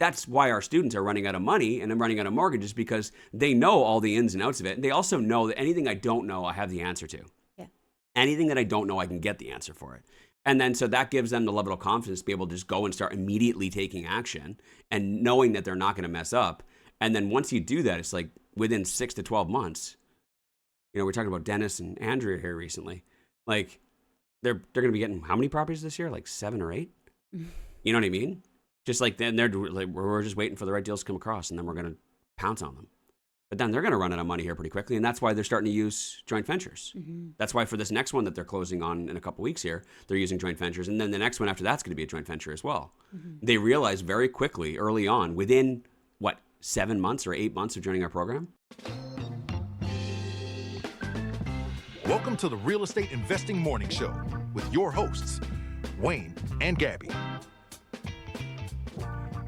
that's why our students are running out of money and I'm running out of mortgages, because they know all the ins and outs of it. And they also know that anything I don't know, I have the answer to. Yeah. Anything that I don't know, I can get the answer for it. And then so that gives them the level of confidence to be able to just go and start immediately taking action and knowing that they're not going to mess up. And then once you do that, it's like within 6 to 12 months, we're talking about Dennis and Andrea here recently. Like they're going to be getting how many properties this year? Like 7 or 8? You know what I mean? Just like then we're just waiting for the right deals to come across, and then we're going to pounce on them. But then they're going to run out of money here pretty quickly, and that's why they're starting to use joint ventures. Mm-hmm. That's why for this next one that they're closing on in a couple weeks here, they're using joint ventures, and then the next one after that's going to be a joint venture as well. Mm-hmm. They realize very quickly, early on, within 7 months or 8 months of joining our program. Welcome to the Real Estate Investing Morning Show with your hosts, Wayne and Gabby.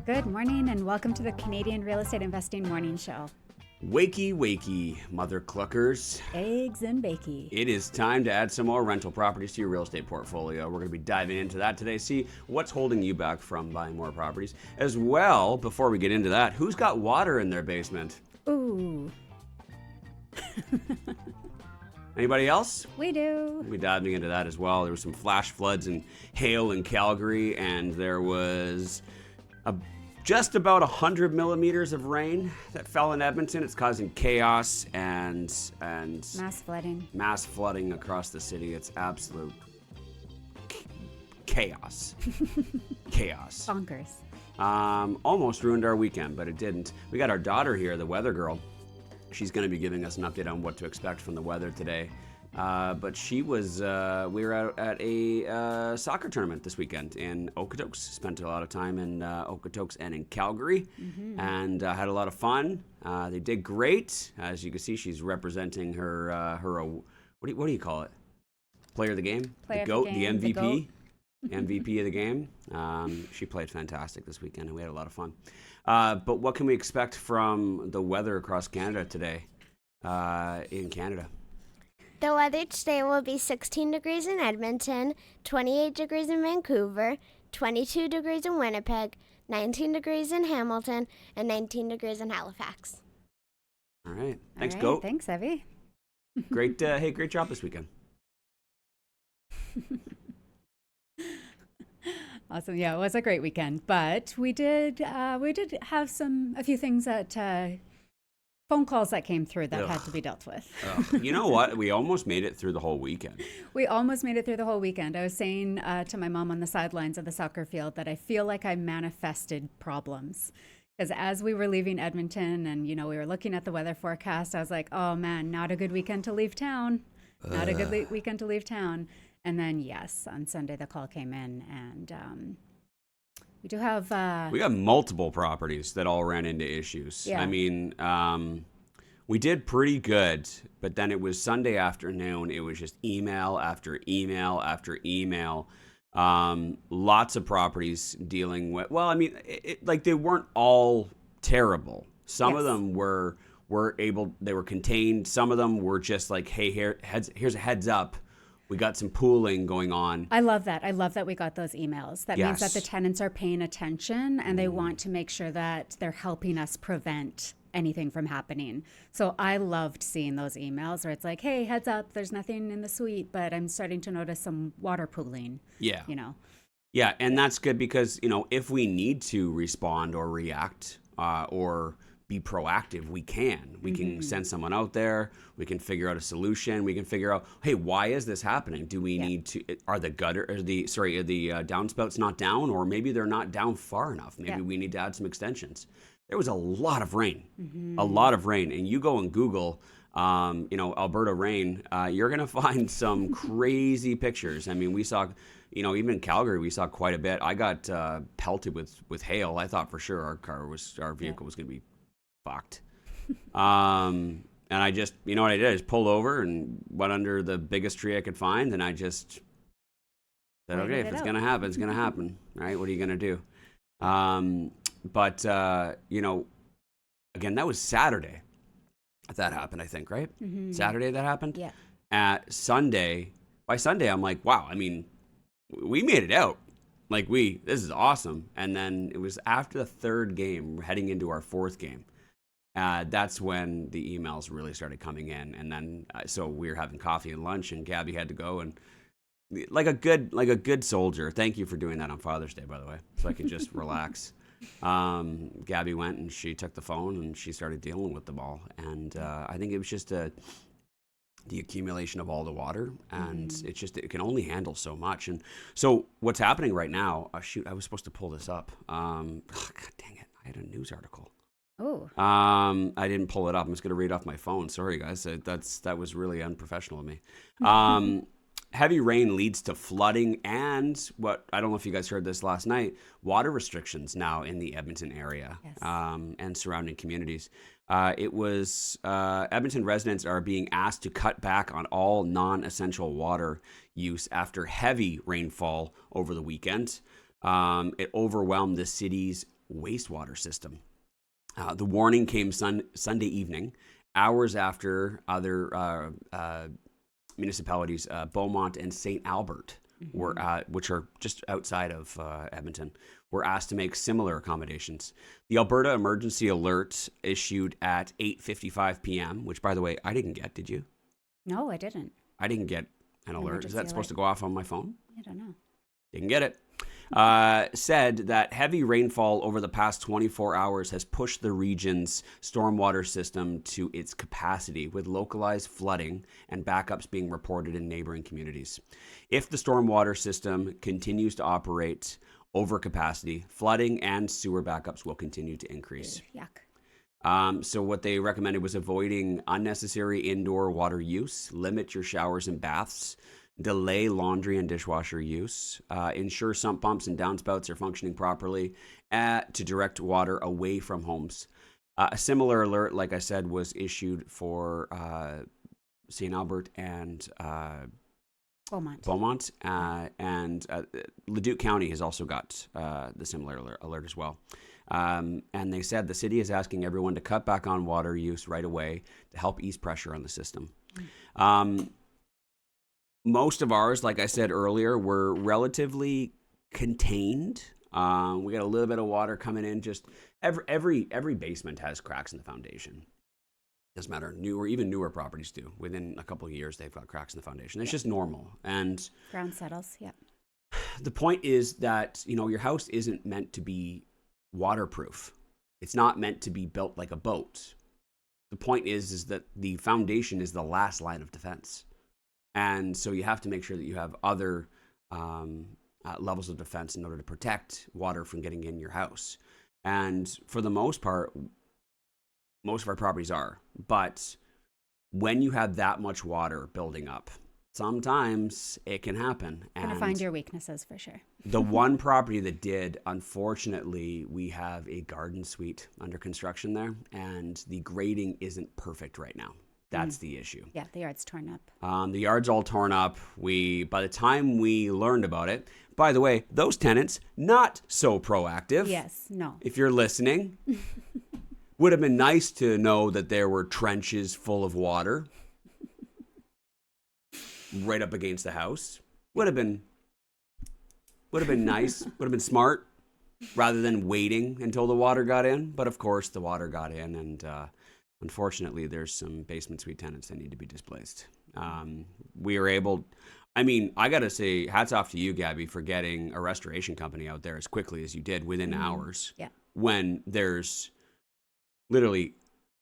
Good morning and welcome to the Canadian Real Estate Investing Morning Show. Wakey, wakey, mother cluckers. Eggs and bakey. It is time to add some more rental properties to your real estate portfolio. We're going to be diving into that today. See what's holding you back from buying more properties. As well, before we get into that, who's got water in their basement? Ooh. Anybody else? We do. We'll be diving into that as well. There was some flash floods and hail in Calgary, and there was just about 100 millimeters of rain that fell in Edmonton. It's causing chaos and mass flooding across the city. It's absolute chaos. Chaos. Bonkers. Almost ruined our weekend, but it didn't. We got our daughter here, the weather girl. She's going to be giving us an update on what to expect from the weather today. But she was, we were out at a soccer tournament this weekend in Okotoks. Spent a lot of time in Okotoks and in Calgary, and had a lot of fun. They did great. As you can see, she's representing her what do you call it? Player of the game? The GOAT, the MVP? MVP of the game. She played fantastic this weekend, and we had a lot of fun. But what can we expect from the weather across Canada today in Canada? The weather today will be 16 degrees in Edmonton, 28 degrees in Vancouver, 22 degrees in Winnipeg, 19 degrees in Hamilton, and 19 degrees in Halifax. All right. Thanks, All right. Goat. Thanks, Evie. Great. Hey, great job this weekend. Awesome. Yeah, it was a great weekend, but we did have a few things that phone calls that came through that had to be dealt with. You know what? We almost made it through the whole weekend. We almost made it through the whole weekend. I was saying to my mom on the sidelines of the soccer field that I feel like I manifested problems. Because as we were leaving Edmonton and, we were looking at the weather forecast, I was like, oh man, not a good weekend to leave town. Not a good weekend to leave town. And then, yes, on Sunday the call came in, and we do have... we got multiple properties that all ran into issues. Yeah. I mean, we did pretty good, but then it was Sunday afternoon. It was just email after email after email. Lots of properties dealing with... Well, I mean, they weren't all terrible. Some of them were they were contained. Some of them were just like, hey, here's a heads up. We got some pooling going on. I love that. I love that we got those emails. That means that the tenants are paying attention and they want to make sure that they're helping us prevent anything from happening. So I loved seeing those emails where it's like, hey, heads up, there's nothing in the suite, but I'm starting to notice some water pooling. Yeah. Yeah, and that's good because, if we need to respond or react or be proactive, we can. We can send someone out there. We can figure out a solution. We can figure out, hey, why is this happening? Do we need to? Are the downspouts not down, or maybe they're not down far enough? Maybe we need to add some extensions. There was a lot of rain, and you go and Google, Alberta rain. You're gonna find some crazy pictures. I mean, we saw. Even in Calgary, we saw quite a bit. I got pelted with hail. I thought for sure our vehicle was going to be fucked. And I just, what I did? I just pulled over and went under the biggest tree I could find, and I just said, okay, if it's going to happen, it's going to happen. Right? What are you going to do? But again, that was Saturday that happened, I think, right? Mm-hmm. Saturday that happened? Yeah. By Sunday, I'm like, wow, I mean, we made it out. Like this is awesome. And then it was after the third game, heading into our fourth game. That's when the emails really started coming in. And then, so we were having coffee and lunch, and Gabby had to go, and like a good soldier. Thank you for doing that on Father's Day, by the way, so I could just relax. Gabby went and she took the phone and she started dealing with them all. And I think it was just the accumulation of all the water, and it can only handle so much. And so what's happening right now, I was supposed to pull this up. God dang it. I had a news article. Oh. I didn't pull it up. I'm just going to read off my phone. Sorry guys. That was really unprofessional of me. Heavy rain leads to flooding and I don't know if you guys heard this last night, water restrictions now in the Edmonton area. Yes. And surrounding communities. Edmonton residents are being asked to cut back on all non-essential water use after heavy rainfall over the weekend. It overwhelmed the city's wastewater system. The warning came Sunday evening, hours after other municipalities, Beaumont and St. Albert, which are just outside of Edmonton, were asked to make similar accommodations. The Alberta Emergency Alert issued at 8:55 p.m., which, by the way, I didn't get. Did you? No, I didn't. I didn't get an alert. Emergency Is that supposed alert. to go off on my phone? I don't know. Didn't get it. Said that heavy rainfall over the past 24 hours has pushed the region's stormwater system to its capacity, with localized flooding and backups being reported in neighboring communities. If the stormwater system continues to operate over capacity, flooding and sewer backups will continue to increase. Yuck. So what they recommended was avoiding unnecessary indoor water use, limit your showers and baths, delay laundry and dishwasher use, ensure sump pumps and downspouts are functioning properly, to direct water away from homes. A similar alert, like I said, was issued for St. Albert and Beaumont, and Leduc County has also got the similar alert as well. And they said the city is asking everyone to cut back on water use right away to help ease pressure on the system. Most of ours, like I said earlier, were relatively contained. We got a little bit of water coming in. Just every basement has cracks in the foundation. Doesn't matter, newer properties do. Within a couple of years, they've got cracks in the foundation. It's just normal. And Ground settles. Yeah. the point is that your house isn't meant to be waterproof. It's not meant to be built like a boat. The point is that the foundation is the last line of defense. And so you have to make sure that you have other levels of defense in order to protect water from getting in your house. And for the most part, most of our properties are. But when you have that much water building up, sometimes it can happen. Gonna find your weaknesses for sure. The one property that did, unfortunately, we have a garden suite under construction there, and the grading isn't perfect right now. That's the issue. Yeah, the yard's torn up. The yard's all torn up. By the time we learned about it, by the way, those tenants, not so proactive. Yes, no. If you're listening, would have been nice to know that there were trenches full of water right up against the house. Would have been nice. Would have been smart, rather than waiting until the water got in. But of course, the water got in, and unfortunately, there's some basement suite tenants that need to be displaced. We were able, I got to say, hats off to you, Gabby, for getting a restoration company out there as quickly as you did within hours. Yeah. When there's literally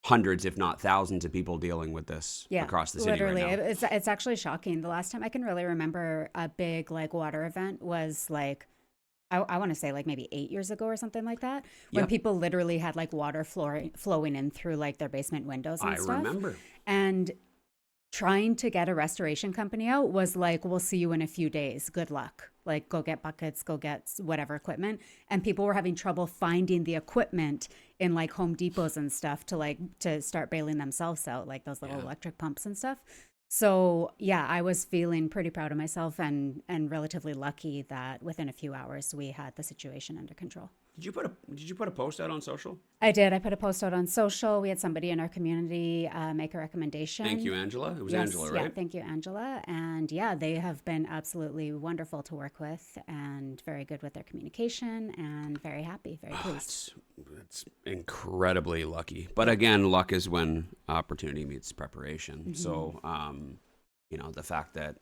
hundreds, if not thousands, of people dealing with this across the city literally. right now. It's actually shocking. The last time I can really remember a big water event was I want to say maybe 8 years ago or something like that, when people literally had water flowing in through their basement windows and stuff. I remember. And trying to get a restoration company out was we'll see you in a few days. Good luck. Go get buckets, go get whatever equipment. And people were having trouble finding the equipment in Home Depots and stuff to start bailing themselves out, those little electric pumps and stuff. So yeah, I was feeling pretty proud of myself and relatively lucky that within a few hours we had the situation under control. Did you put a post out on social? I did. I put a post out on social. We had somebody in our community make a recommendation. Thank you, Angela. It was Yes, Angela, right? Yeah, thank you, Angela. And yeah, they have been absolutely wonderful to work with and very good with their communication and very happy, very pleased. It's incredibly lucky. But again, luck is when opportunity meets preparation. So, the fact that,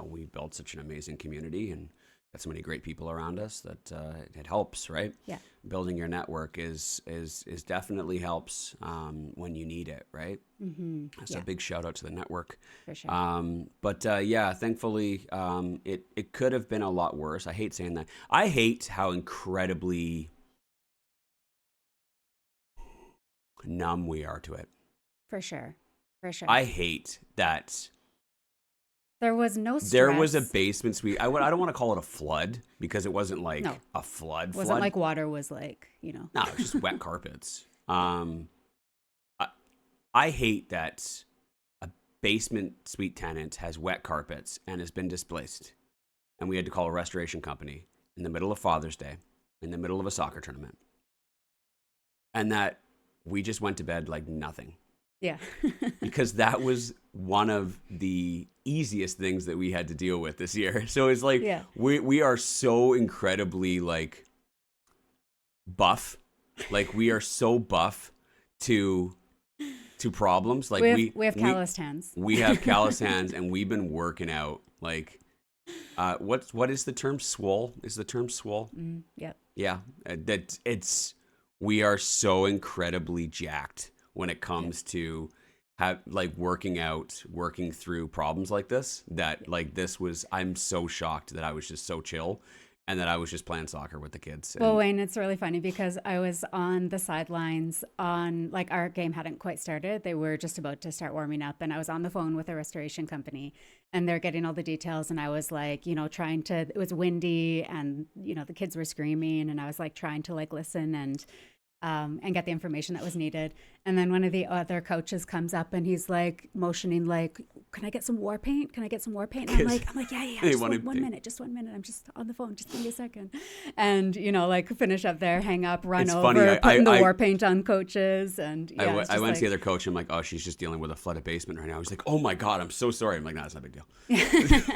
we built such an amazing community and got so many great people around us that it helps, right? Yeah. Building your network is definitely helps when you need it, right? So a big shout out to the network. For sure. Yeah, thankfully, it could have been a lot worse. I hate saying that. I hate how incredibly numb we are to it. For sure. I hate that. There was no stress. There was a basement suite. I don't want to call it a flood because it wasn't like a flood. It wasn't like water was like, No, it was just wet carpets. I hate that a basement suite tenant has wet carpets and has been displaced. And we had to call a restoration company in the middle of Father's Day, in the middle of a soccer tournament. And that we just went to bed like nothing. Yeah. Because that was one of the easiest things that we had to deal with this year. So it's like we are so incredibly like buff. Like we are so buff to problems. Like we have calloused hands. We have calloused hands and we've been working out like what is the term? Swole? Is the term swole? Yep. Yeah. We are so incredibly jacked when it comes to working through problems like this, that like I'm so shocked that I was just so chill and that I was just playing soccer with the kids. Well, Wayne, it's really funny because I was on the sidelines our game hadn't quite started. They were just about to start warming up and I was on the phone with a restoration company and they're getting all the details. And I was like, it was windy and, the kids were screaming and I was like trying to like listen and get the information that was needed. And then one of the other coaches comes up and he's like motioning like, can I get some war paint? And I'm like, yeah, just one minute. I'm just on the phone. Just give me a second. And, finish up there, hang up, run it's over, funny. putting the war paint on coaches. And I went to the other coach. I'm like, oh, she's just dealing with a flooded basement right now. He's like, oh my God, I'm so sorry. I'm like, no, it's not a big deal.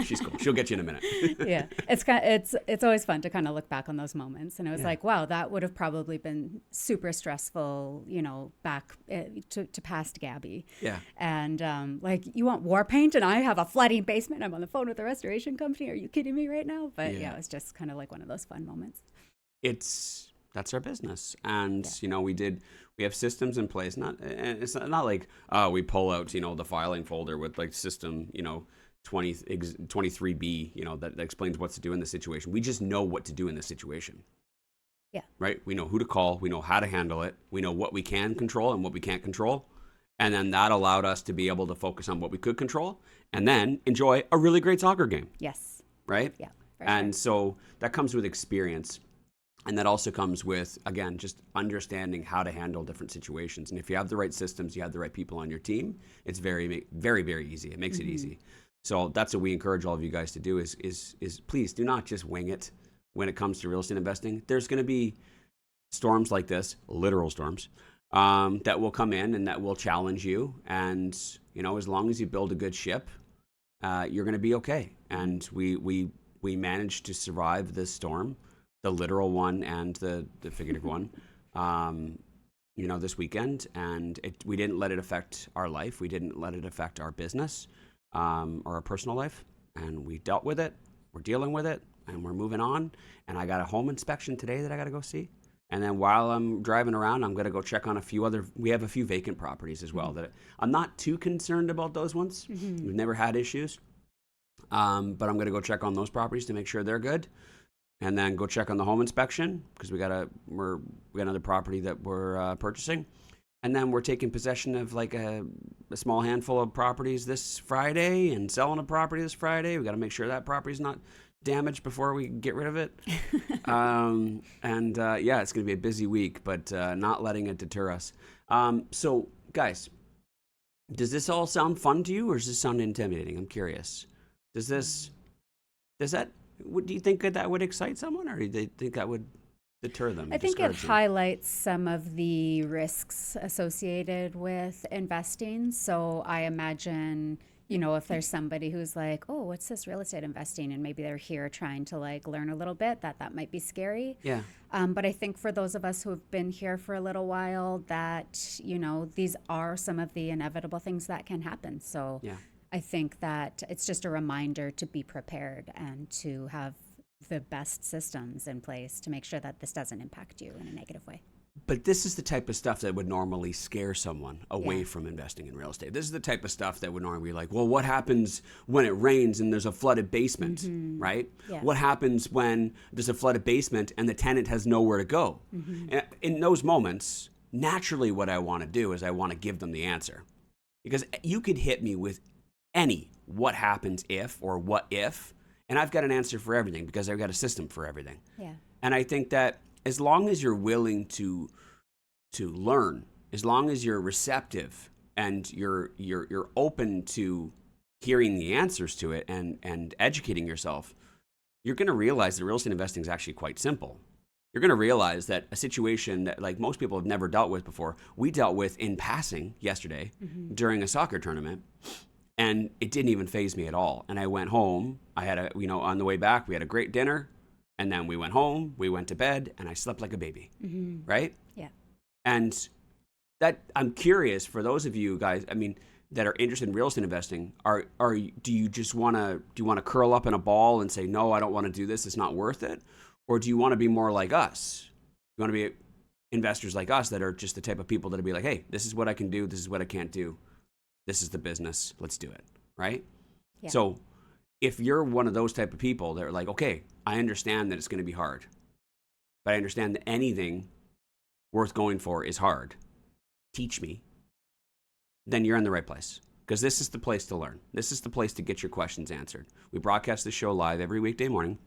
She's cool. She'll get you in a minute. Yeah. It's always fun to kind of look back on those moments. And it was like, wow, that would have probably been super stressful, back to past Gabby. Yeah. And you want war paint and I have a flooding basement. I'm on the phone with the restoration company. Are you kidding me right now? But yeah it was just kind of like one of those fun moments. That's our business. And, we have systems in place. It's not like, we pull out, the filing folder with like system, 23B, that explains what to do in the situation. We just know what to do in this situation. Yeah. Right? We know who to call. We know how to handle it. We know what we can control and what we can't control. And then that allowed us to be able to focus on what we could control and then enjoy a really great soccer game. Yes. Right? Yeah. And so that comes with experience. And that also comes with, again, just understanding how to handle different situations. And if you have the right systems, you have the right people on your team, it's very, very, very easy. It makes it easy. So that's what we encourage all of you guys to do is please do not just wing it when it comes to real estate investing. There's going to be storms like this, literal storms, that will come in and that will challenge you. And, as long as you build a good ship, you're going to be okay. And we managed to survive this storm, the literal one and the figurative one, this weekend. And we didn't let it affect our life. We didn't let it affect our business or our personal life. And we dealt with it. We're dealing with it. And we're moving on. And I got a home inspection today that I got to go see. And then while I'm driving around, I'm going to go check on we have a few vacant properties as well that I'm not too concerned about those ones. We've never had issues. But I'm going to go check on those properties to make sure they're good. And then go check on the home inspection because we got another property that we're purchasing. And then we're taking possession of like a small handful of properties this Friday and selling a property this Friday. We got to make sure that property's not damaged before we get rid of it. It's going to be a busy week, but not letting it deter us. So guys, does this all sound fun to you or does this sound intimidating? I'm curious. Do you think that would excite someone or do you think that would deter them. I think it discourage them. highlights some of the risks associated with investing. So I imagine, if there's somebody who's like, oh, what's this real estate investing? And maybe they're here trying to like learn a little bit, that might be scary. Yeah. But I think for those of us who have been here for a little while, that, these are some of the inevitable things that can happen. So Yeah. I think that it's just a reminder to be prepared and to have the best systems in place to make sure that this doesn't impact you in a negative way. But this is the type of stuff that would normally scare someone away Yeah. from investing in real estate. This is the type of stuff that would normally be like, well, what happens when it rains and there's a flooded basement, right? Yeah. What happens when there's a flooded basement and the tenant has nowhere to go? And in those moments, naturally what I want to do is I want to give them the answer. Because you could hit me with any what happens if or what if, and I've got an answer for everything because I've got a system for everything. Yeah. And I think that as long as you're willing to learn, as long as you're receptive and you're open to hearing the answers to it and educating yourself, you're going to realize that real estate investing is actually quite simple. You're going to realize that a situation that like most people have never dealt with before, we dealt with in passing yesterday during a soccer tournament. And it didn't even faze me at all. And I went home. I had on the way back, we had a great dinner. And then we went home, we went to bed, and I slept like a baby. Right? Yeah. And that I'm curious for those of you guys, that are interested in real estate investing, do you want to curl up in a ball and say, no, I don't want to do this, it's not worth it? Or do you want to be more like us? You want to be investors like us that are just the type of people that'll be like, hey, this is what I can do, this is what I can't do. This is the business. Let's do it. Right? Yeah. So if you're one of those type of people that are like, okay, I understand that it's going to be hard, but I understand that anything worth going for is hard. Teach me. Then you're in the right place because this is the place to learn. This is the place to get your questions answered. We broadcast this show live every weekday morning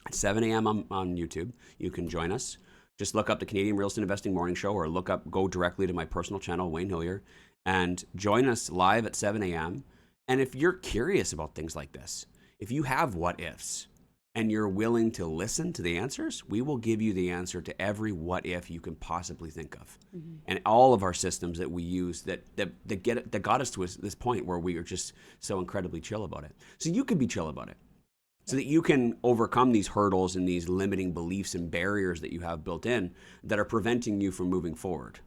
at 7 a.m. on YouTube. You can join us. Just look up the Canadian Real Estate Investing Morning Show or go directly to my personal channel, Wayne Hillier, and join us live at 7 a.m. And if you're curious about things like this, if you have what ifs and you're willing to listen to the answers, we will give you the answer to every what if you can possibly think of. And all of our systems that we use that got us to this point where we are just so incredibly chill about it. So you can be chill about it. So that you can overcome these hurdles and these limiting beliefs and barriers that you have built in that are preventing you from moving forward.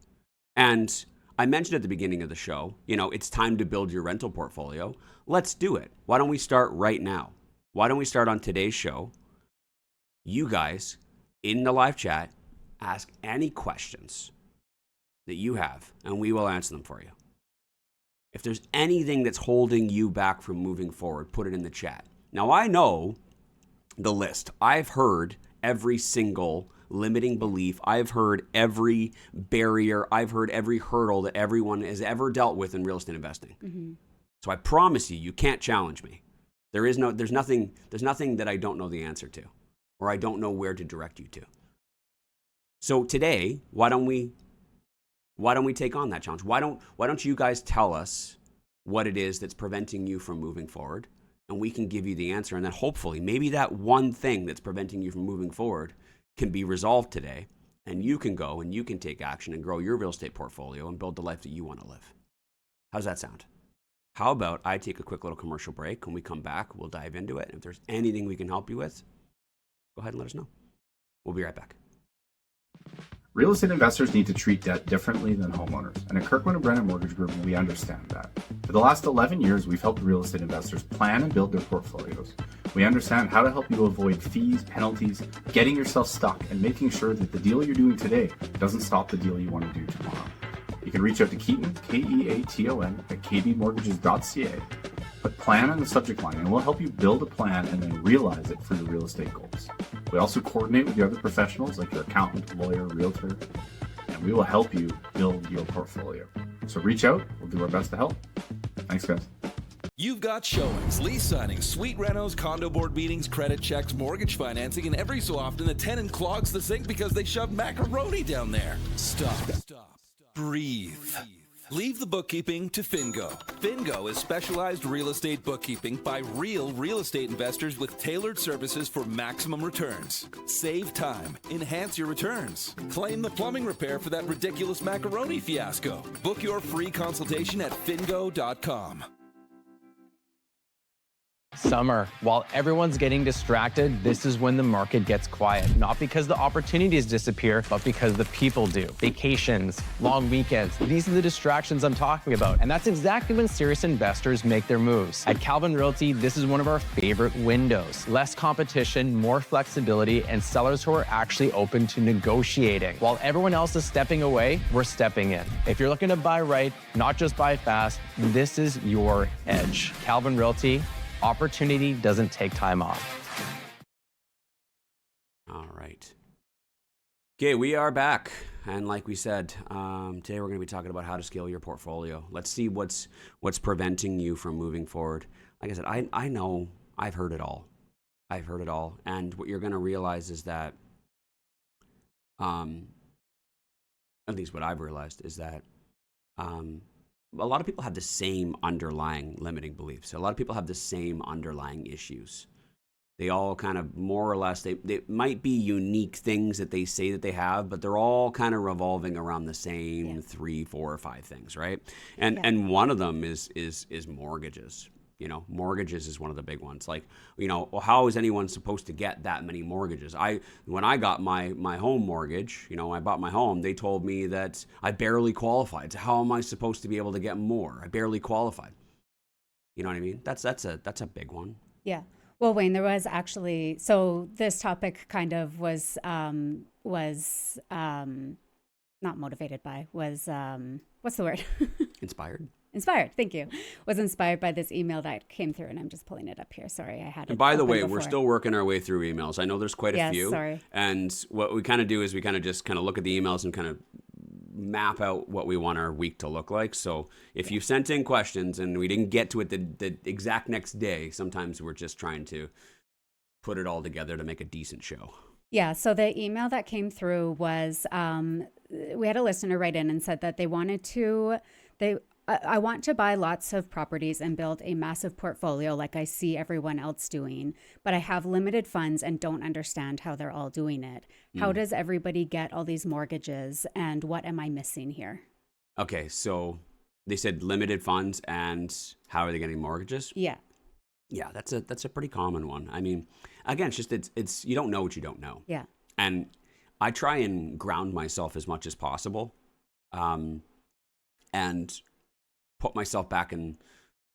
And I mentioned at the beginning of the show, it's time to build your rental portfolio. Let's do it. Why don't we start right now? Why don't we start on today's show? You guys in the live chat, ask any questions that you have, and we will answer them for you. If there's anything that's holding you back from moving forward, put it in the chat. Now, I know the list. I've heard every single limiting belief. I've heard every barrier. I've heard every hurdle that everyone has ever dealt with in real estate investing. So I promise you, you can't challenge me. There's nothing that I don't know the answer to, or I don't know where to direct you to. So today, why don't we take on that challenge? Why don't you guys tell us what it is that's preventing you from moving forward, and we can give you the answer, and then hopefully maybe that one thing that's preventing you from moving forward can be resolved today, and you can go and you can take action and grow your real estate portfolio and build the life that you want to live. How's that sound? How about I take a quick little commercial break? When we come back, we'll dive into it. And if there's anything we can help you with, go ahead and let us know. We'll be right back. Real estate investors need to treat debt differently than homeowners, and at Kirkland & Brennan Mortgage Group, we understand that. For the last 11 years, we've helped real estate investors plan and build their portfolios. We understand how to help you avoid fees, penalties, getting yourself stuck, and making sure that the deal you're doing today doesn't stop the deal you want to do tomorrow. You can reach out to Keaton, Keaton, at kbmortgages.ca. Put plan on the subject line, and we'll help you build a plan and then realize it for your real estate goals. We also coordinate with the other professionals like your accountant, lawyer, realtor, and we will help you build your portfolio. So reach out. We'll do our best to help. Thanks, guys. You've got showings, lease signings, suite renos, condo board meetings, credit checks, mortgage financing, and every so often the tenant clogs the sink because they shove macaroni down there. Stop. Breathe. Leave the bookkeeping to Fingo. Fingo is specialized real estate bookkeeping by real estate investors with tailored services for maximum returns. Save time. Enhance your returns. Claim the plumbing repair for that ridiculous macaroni fiasco. Book your free consultation at fingo.com. Summer. While everyone's getting distracted, this is when the market gets quiet. Not because the opportunities disappear, but because the people do. Vacations, long weekends, these are the distractions I'm talking about. And that's exactly when serious investors make their moves. At Calvin Realty, this is one of our favorite windows. Less competition, more flexibility, and sellers who are actually open to negotiating. While everyone else is stepping away, we're stepping in. If you're looking to buy right, not just buy fast, this is your edge. Calvin Realty. Opportunity doesn't take time off. All right. Okay, we are back. And like we said, today we're going to be talking about how to scale your portfolio. Let's see what's preventing you from moving forward. Like I said, I know I've heard it all. And what you're going to realize is that, at least what I've realized is that, a lot of people have the same underlying limiting beliefs. A lot of people have the same underlying issues. They all kind of more or less, they might be unique things that they say that they have, but they're all kind of revolving around the same 3, 4, or 5 things, right? And one of them is mortgages. You know, mortgages is one of the big ones. Like, you know, well, how is anyone supposed to get that many mortgages? When I got my home mortgage, you know, I bought my home, they told me that I barely qualified. So how am I supposed to be able to get more? I barely qualified. You know what I mean? That's a big one. Yeah. Well, Wayne, there was actually, so this topic kind of was not motivated by, was, what's the word? Inspired. Inspired, thank you. Was inspired by this email that came through, and I'm just pulling it up here. Sorry, I had it. And by the way, before. we're still working our way through emails. I know there's quite a few. Sorry. And what we kind of do is we kind of just kind of look at the emails and kind of map out what we want our week to look like. So if you sent in questions and we didn't get to it the exact next day, sometimes we're just trying to put it all together to make a decent show. Yeah, so the email that came through was, we had a listener write in and said that they wanted to, I want to buy lots of properties and build a massive portfolio like I see everyone else doing, but I have limited funds and don't understand how they're all doing it. How does everybody get all these mortgages, and what am I missing here? Okay, so they said limited funds, and how are they getting mortgages? Yeah. Yeah, that's a pretty common one. I mean, again, it's you don't know what you don't know. Yeah. And I try and ground myself as much as possible, and put myself back in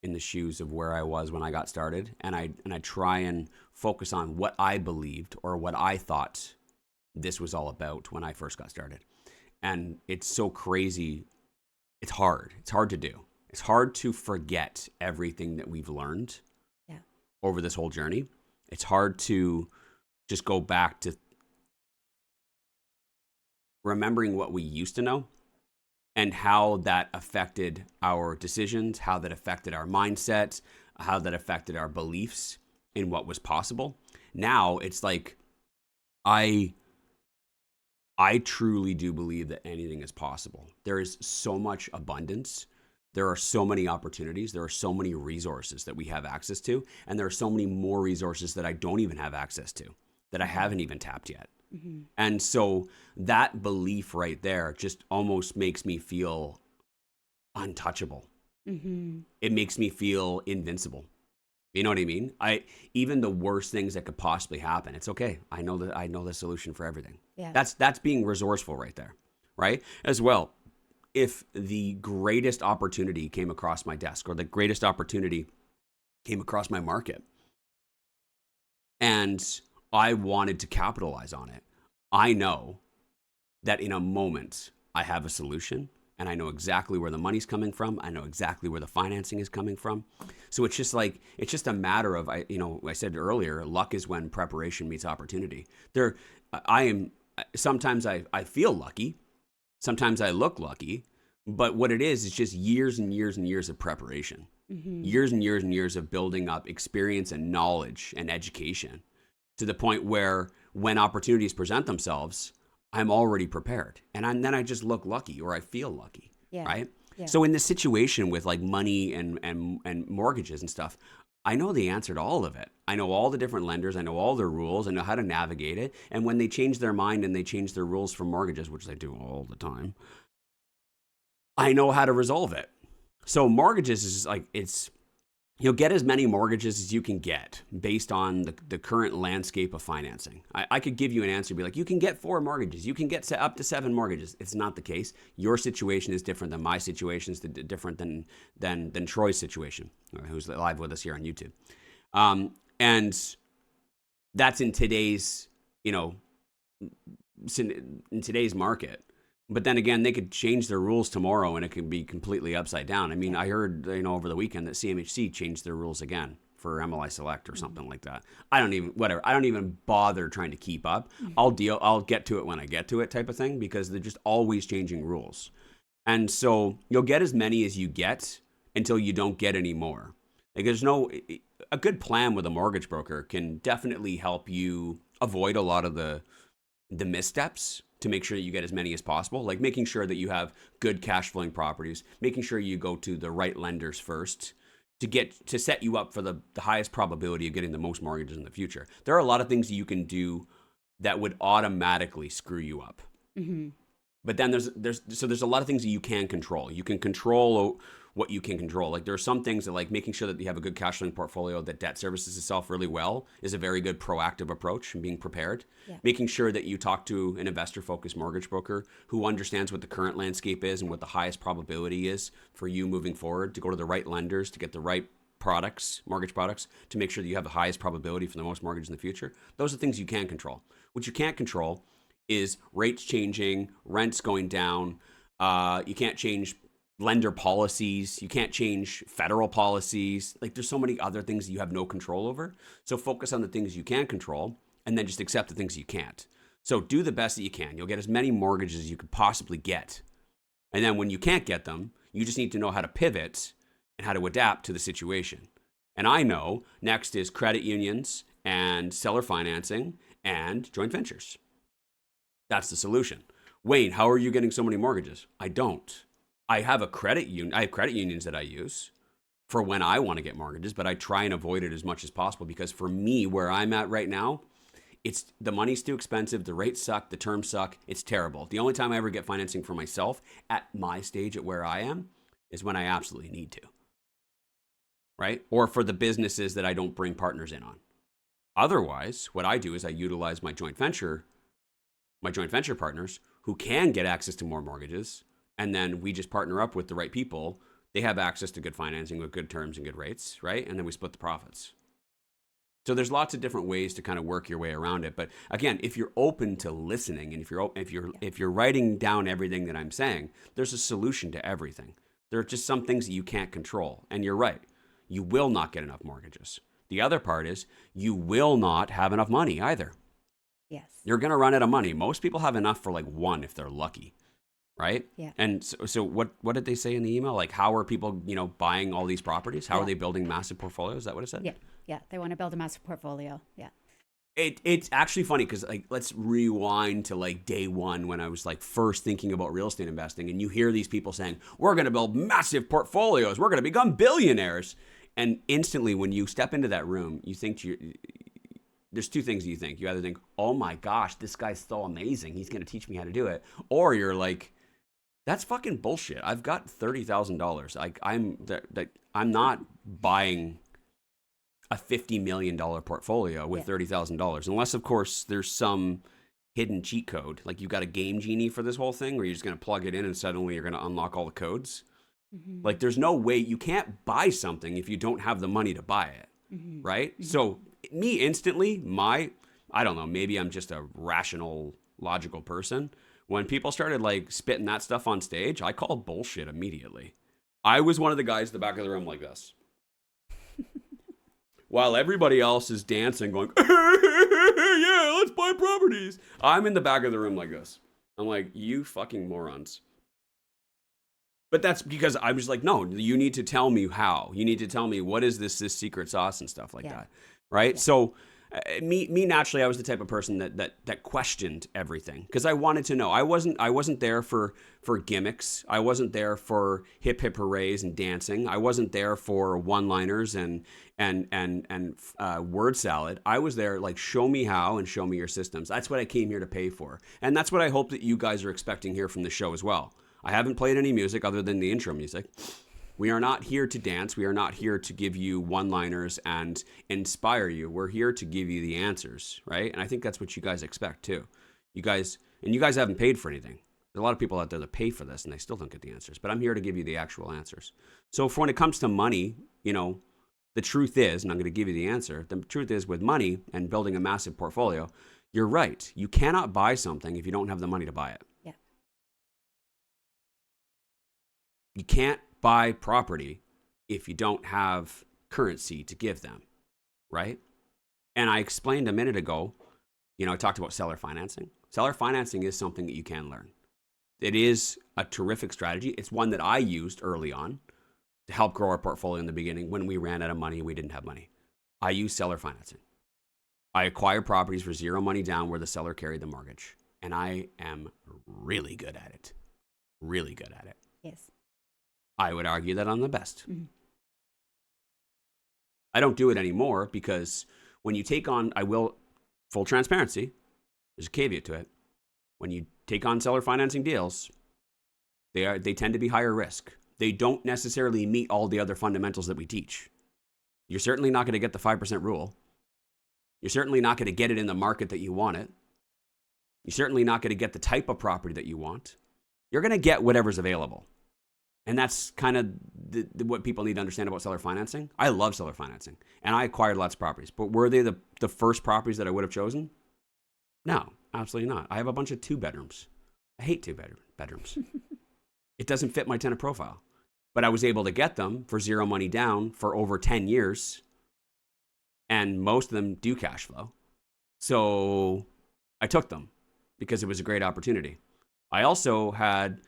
the shoes of where I was when I got started, and I try and focus on what I believed or what I thought this was all about when I first got started. And it's so crazy. It's hard to do. It's hard to forget everything that we've learned over this whole journey. It's hard to just go back to remembering what we used to know and how that affected our decisions, how that affected our mindset, how that affected our beliefs in what was possible. Now it's like, I truly do believe that anything is possible. There is so much abundance. There are so many opportunities. There are so many resources that we have access to. And there are so many more resources that I don't even have access to, that I haven't even tapped yet. Mm-hmm. And so that belief right there just almost makes me feel untouchable. Mm-hmm. It makes me feel invincible. You know what I mean? Even the worst things that could possibly happen, it's okay. I know the solution for everything. Yeah. That's being resourceful right there, right? As well, if the greatest opportunity came across my desk or the greatest opportunity came across my market and I wanted to capitalize on it, I know that in a moment I have a solution and I know exactly where the money's coming from. I know exactly where the financing is coming from. So it's just a matter of, I said earlier, luck is when preparation meets opportunity. Sometimes I feel lucky. Sometimes I look lucky, but what it is just years and years and years of preparation, years and years and years of building up experience and knowledge and education to the point where when opportunities present themselves, I'm already prepared. And then I just look lucky or I feel lucky, right? So in this situation with like money and mortgages and stuff, I know the answer to all of it. I know all the different lenders. I know all their rules. I know how to navigate it. And when they change their mind and they change their rules for mortgages, which they do all the time, I know how to resolve it. So mortgages is like, you'll get as many mortgages as you can get based on the current landscape of financing. I could give you an answer, be like, you can get 4 mortgages. You can get up to 7 mortgages. It's not the case. Your situation is different than my situation is different than Troy's situation, who's live with us here on YouTube. And that's in today's, in today's market. But then again, they could change their rules tomorrow and it could be completely upside down. I mean, I heard, over the weekend that CMHC changed their rules again for MLI Select or something like that. I don't even bother trying to keep up. I'll get to it when I get to it type of thing, because they're just always changing rules. And so you'll get as many as you get until you don't get any more. Like a good plan with a mortgage broker can definitely help you avoid a lot of the missteps, to make sure that you get as many as possible, like making sure that you have good cash flowing properties, making sure you go to the right lenders first to set you up for the highest probability of getting the most mortgages in the future. There are a lot of things you can do that would automatically screw you up. Mm-hmm. But then there's a lot of things that you can control. You can control what you can control. Like there are some things that, like making sure that you have a good cash flowing portfolio that debt services itself really well is a very good proactive approach, and being prepared. Yeah. Making sure that you talk to an investor-focused mortgage broker who understands what the current landscape is and what the highest probability is for you moving forward, to go to the right lenders, to get the right products, mortgage products, to make sure that you have the highest probability for the most mortgage in the future. Those are things you can control. What you can't control is rates changing, rents going down. You can't change lender policies. You can't change federal policies. Like there's so many other things that you have no control over. So focus on the things you can control, and then just accept the things you can't. So do the best that you can. You'll get as many mortgages as you could possibly get. And then when you can't get them, you just need to know how to pivot and how to adapt to the situation. And I know next is credit unions and seller financing and joint ventures. That's the solution. Wayne, how are you getting so many mortgages? I don't. I have credit unions that I use for when I want to get mortgages, but I try and avoid it as much as possible, because for me, where I'm at right now, the money's too expensive, the rates suck, the terms suck, it's terrible. The only time I ever get financing for myself at my stage at where I am is when I absolutely need to, right? Or for the businesses that I don't bring partners in on. Otherwise, what I do is I utilize my joint venture partners who can get access to more mortgages. And then we just partner up with the right people. They have access to good financing with good terms and good rates, right? And then we split the profits. So there's lots of different ways to kind of work your way around it. But again, if you're open to listening, and if you're writing down everything that I'm saying, there's a solution to everything. There are just some things that you can't control. And you're right. You will not get enough mortgages. The other part is you will not have enough money either. Yes. You're going to run out of money. Most people have enough for like one if they're lucky. Right? Yeah. And so what did they say in the email? Like, how are people, buying all these properties? How are they building massive portfolios? Is that what it said? Yeah. Yeah. They want to build a massive portfolio. Yeah. It's actually funny because, like, let's rewind to like day one when I was like first thinking about real estate investing, and you hear these people saying, we're going to build massive portfolios. We're going to become billionaires. And instantly when you step into that room, you think there's two things you think. You either think, oh my gosh, this guy's so amazing, he's going to teach me how to do it. Or you're like, that's fucking bullshit. I've got $30,000. Like I'm not buying a $50 million portfolio with $30,000, unless of course there's some hidden cheat code. Like you've got a game genie for this whole thing where you're just going to plug it in and suddenly you're going to unlock all the codes. Mm-hmm. Like there's no way. You can't buy something if you don't have the money to buy it. Mm-hmm. Right? Mm-hmm. So me instantly, I don't know, maybe I'm just a rational, logical person. When people started like spitting that stuff on stage, I called bullshit immediately. I was one of the guys in the back of the room like this. While everybody else is dancing, going, yeah, let's buy properties. I'm in the back of the room like this. I'm like, you fucking morons. But that's because I was like, no, you need to tell me how. You need to tell me what is this secret sauce and stuff like that. Right? Yeah. So Me naturally, I was the type of person that questioned everything because I wanted to know. I wasn't there for gimmicks. I wasn't there for hip hip hoorays and dancing. I wasn't there for one-liners and word salad. I was there like, show me how and show me your systems. That's what I came here to pay for, and that's what I hope that you guys are expecting here from the show as well. I haven't played any music other than the intro music. We are not here to dance. We are not here to give you one-liners and inspire you. We're here to give you the answers, right? And I think that's what you guys expect too. You guys haven't paid for anything. There's a lot of people out there that pay for this and they still don't get the answers. But I'm here to give you the actual answers. So when it comes to money, the truth is, and I'm going to give you the answer, the truth is with money and building a massive portfolio, you're right. You cannot buy something if you don't have the money to buy it. Yeah. You can't buy property if you don't have currency to give them, right? And I explained a minute ago, I talked about seller financing. Seller financing is something that you can learn. It is a terrific strategy. It's one that I used early on to help grow our portfolio in the beginning when we ran out of money and we didn't have money. I used seller financing. I acquired properties for zero money down where the seller carried the mortgage. And I am really good at it. Really good at it. Yes. I would argue that I'm the best. Mm-hmm. I don't do it anymore because when you take on, full transparency, there's a caveat to it. When you take on seller financing deals, they tend to be higher risk. They don't necessarily meet all the other fundamentals that we teach. You're certainly not going to get the 5% rule. You're certainly not going to get it in the market that you want it. You're certainly not going to get the type of property that you want. You're going to get whatever's available. And that's kind of what people need to understand about seller financing. I love seller financing, and I acquired lots of properties. But were they the first properties that I would have chosen? No, absolutely not. I have a bunch of 2-bedrooms. I hate 2-bedrooms. It doesn't fit my tenant profile. But I was able to get them for zero money down for over 10 years, and most of them do cash flow. So I took them because it was a great opportunity. I also had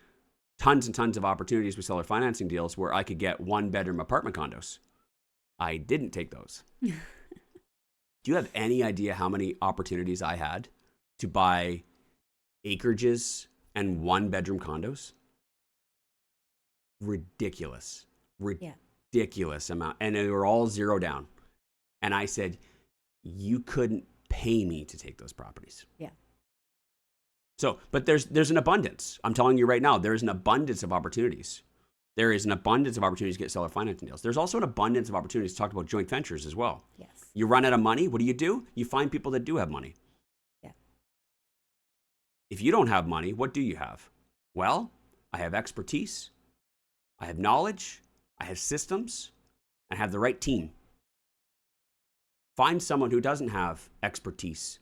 tons and tons of opportunities with seller financing deals where I could get 1-bedroom apartment condos. I didn't take those. Do you have any idea how many opportunities I had to buy acreages and 1-bedroom condos? Ridiculous amount. And they were all zero down. And I said, you couldn't pay me to take those properties. Yeah. So, but there's an abundance. I'm telling you right now, there's an abundance of opportunities. There is an abundance of opportunities to get seller financing deals. There's also an abundance of opportunities to talk about joint ventures as well. Yes. You run out of money, what do? You find people that do have money. Yeah. If you don't have money, what do you have? Well, I have expertise. I have knowledge. I have systems. I have the right team. Find someone who doesn't have expertise,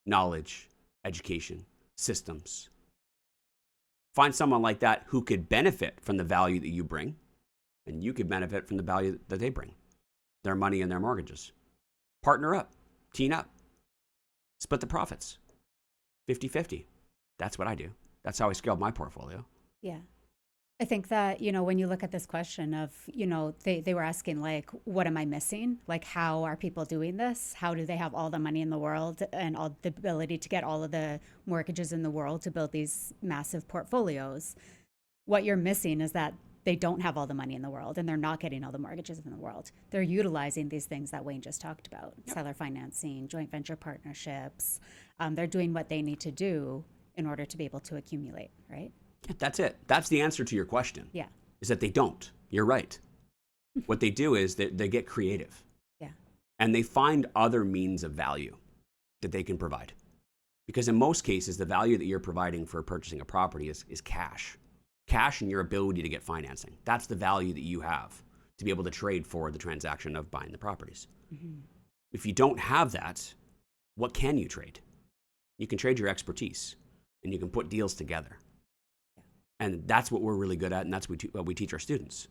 knowledge, education, systems. Find someone like that who could benefit from the value that you bring, and you could benefit from the value that they bring, their money and their mortgages. Partner up, team up, split the profits, 50-50. That's what I do. That's how I scaled my portfolio. Yeah. I think that, when you look at this question of, they were asking like, what am I missing? Like, how are people doing this? How do they have all the money in the world and all the ability to get all of the mortgages in the world to build these massive portfolios? What you're missing is that they don't have all the money in the world and they're not getting all the mortgages in the world. They're utilizing these things that Wayne just talked about, seller financing, joint venture partnerships. They're doing what they need to do in order to be able to accumulate, right? That's it. That's the answer to your question. Yeah. Is that they don't. You're right. What they do is they get creative. Yeah. And they find other means of value that they can provide. Because in most cases, the value that you're providing for purchasing a property is cash. Cash and your ability to get financing. That's the value that you have to be able to trade for the transaction of buying the properties. Mm-hmm. If you don't have that, what can you trade? You can trade your expertise and you can put deals together. And that's what we're really good at, and that's what we teach our students.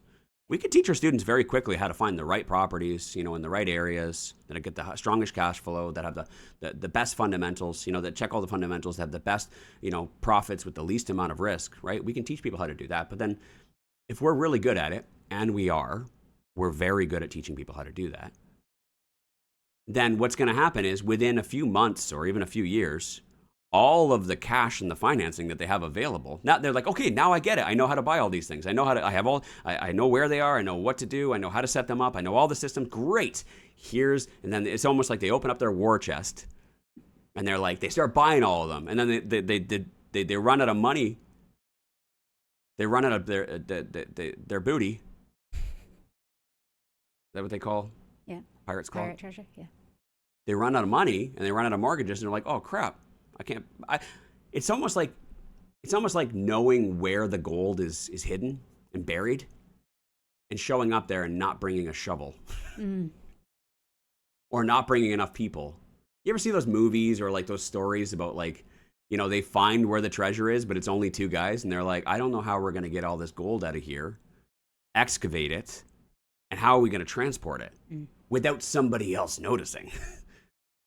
We can teach our students very quickly how to find the right properties, in the right areas, that get the strongest cash flow, that have the best fundamentals, that check all the fundamentals, that have the best, profits with the least amount of risk, right? We can teach people how to do that. But then if we're really good at it, and we're very good at teaching people how to do that, then what's going to happen is within a few months or even a few years, all of the cash and the financing that they have available, now they're like, okay, now I get it. I know how to buy all these things. I know how to, I know where they are. I know what to do. I know how to set them up. I know all the systems. Great. And then it's almost like they open up their war chest and they're like, they start buying all of them. And then they run out of money. They run out of their booty. Is that what they call? Yeah. Pirates call Pirate it? treasure. Yeah. They run out of money and they run out of mortgages and they're like, oh crap, it's almost like knowing where the gold is hidden and buried and showing up there and not bringing a shovel or not bringing enough people. You ever see those movies or like those stories about like, you know, they find where the treasure is, but it's only two guys and they're like, I don't know how we're going to get all this gold out of here, excavate it, and how are we going to transport it without somebody else noticing?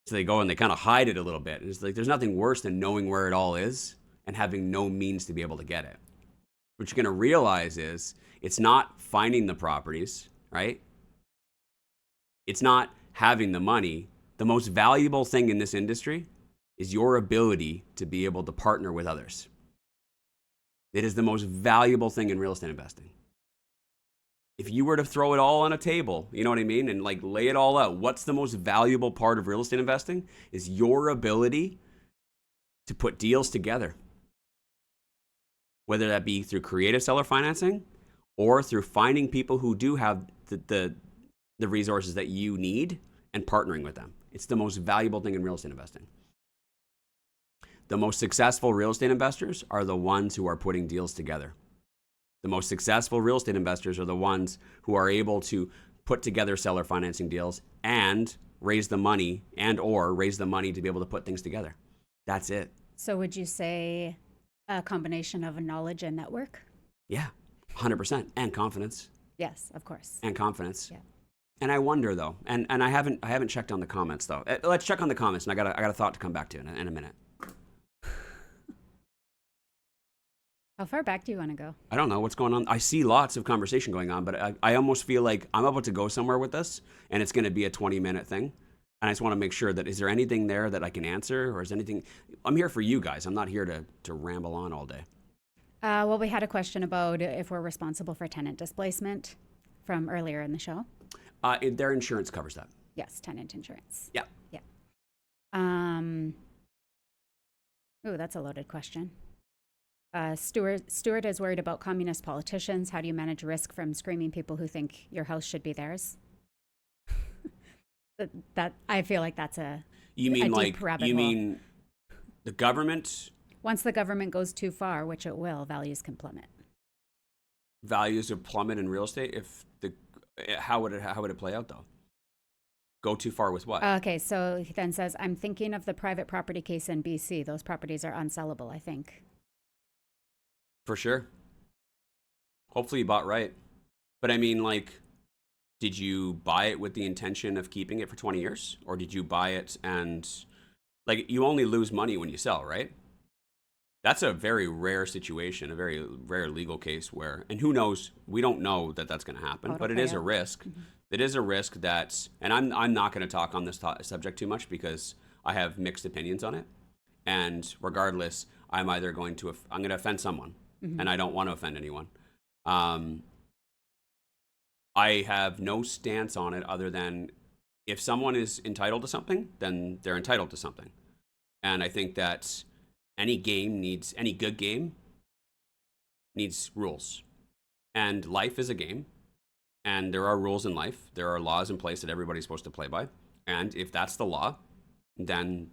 So they go and they kind of hide it a little bit. It's like there's nothing worse than knowing where it all is and having no means to be able to get it. What you're going to realize is it's not finding the properties, right? It's not having the money. The most valuable thing in this industry is your ability to be able to partner with others. It is the most valuable thing in real estate investing. If you were to throw it all on a table, you know what I mean, and like lay it all out, what's the most valuable part of real estate investing is your ability to put deals together. Whether that be through creative seller financing or through finding people who do have the resources that you need and partnering with them. It's the most valuable thing in real estate investing. The most successful real estate investors are the ones who are putting deals together. The most successful real estate investors are the ones who are able to put together seller financing deals and raise the money to be able to put things together. That's it. So would you say a combination of knowledge and network? Yeah, 100%. And confidence. Yes, of course. And confidence. Yeah. And I wonder though, and I haven't checked on the comments though. Let's check on the comments, and I got a thought to come back to in a minute. How far back do you want to go? I don't know what's going on. I see lots of conversation going on, but I almost feel like I'm about to go somewhere with this, and it's going to be a 20-minute thing. And I just want to make sure that, is there anything there that I can answer, or is anything? I'm here for you guys. I'm not here to ramble on all day. Well, we had a question about if we're responsible for tenant displacement from earlier in the show. Their insurance covers that. Yes, tenant insurance. Yeah. Yeah. Ooh, that's a loaded question. Stuart is worried about communist politicians. How do you manage risk from screaming people who think your house should be theirs? that I feel like that's a deep rabbit hole. Mean the government? Once the government goes too far, which it will, values can plummet. Values would plummet in real estate how would it play out though? Go too far with what? Okay, so he then says, I'm thinking of the private property case in BC. Those properties are unsellable, I think. For sure. Hopefully you bought right. But I mean, like, did you buy it with the intention of keeping it for 20 years? Or did you buy it and, like, you only lose money when you sell, right? That's a very rare situation, a very rare legal case where, and who knows, we don't know that that's going to happen, but it is a risk. Mm-hmm. It is a risk that, and I'm not going to talk on this subject too much because I have mixed opinions on it. And regardless, I'm going to offend someone. Mm-hmm. And I don't want to offend anyone. I have no stance on it other than if someone is entitled to something, then they're entitled to something. And I think that any good game needs rules. And life is a game. And there are rules in life. There are laws in place that everybody's supposed to play by. And if that's the law, then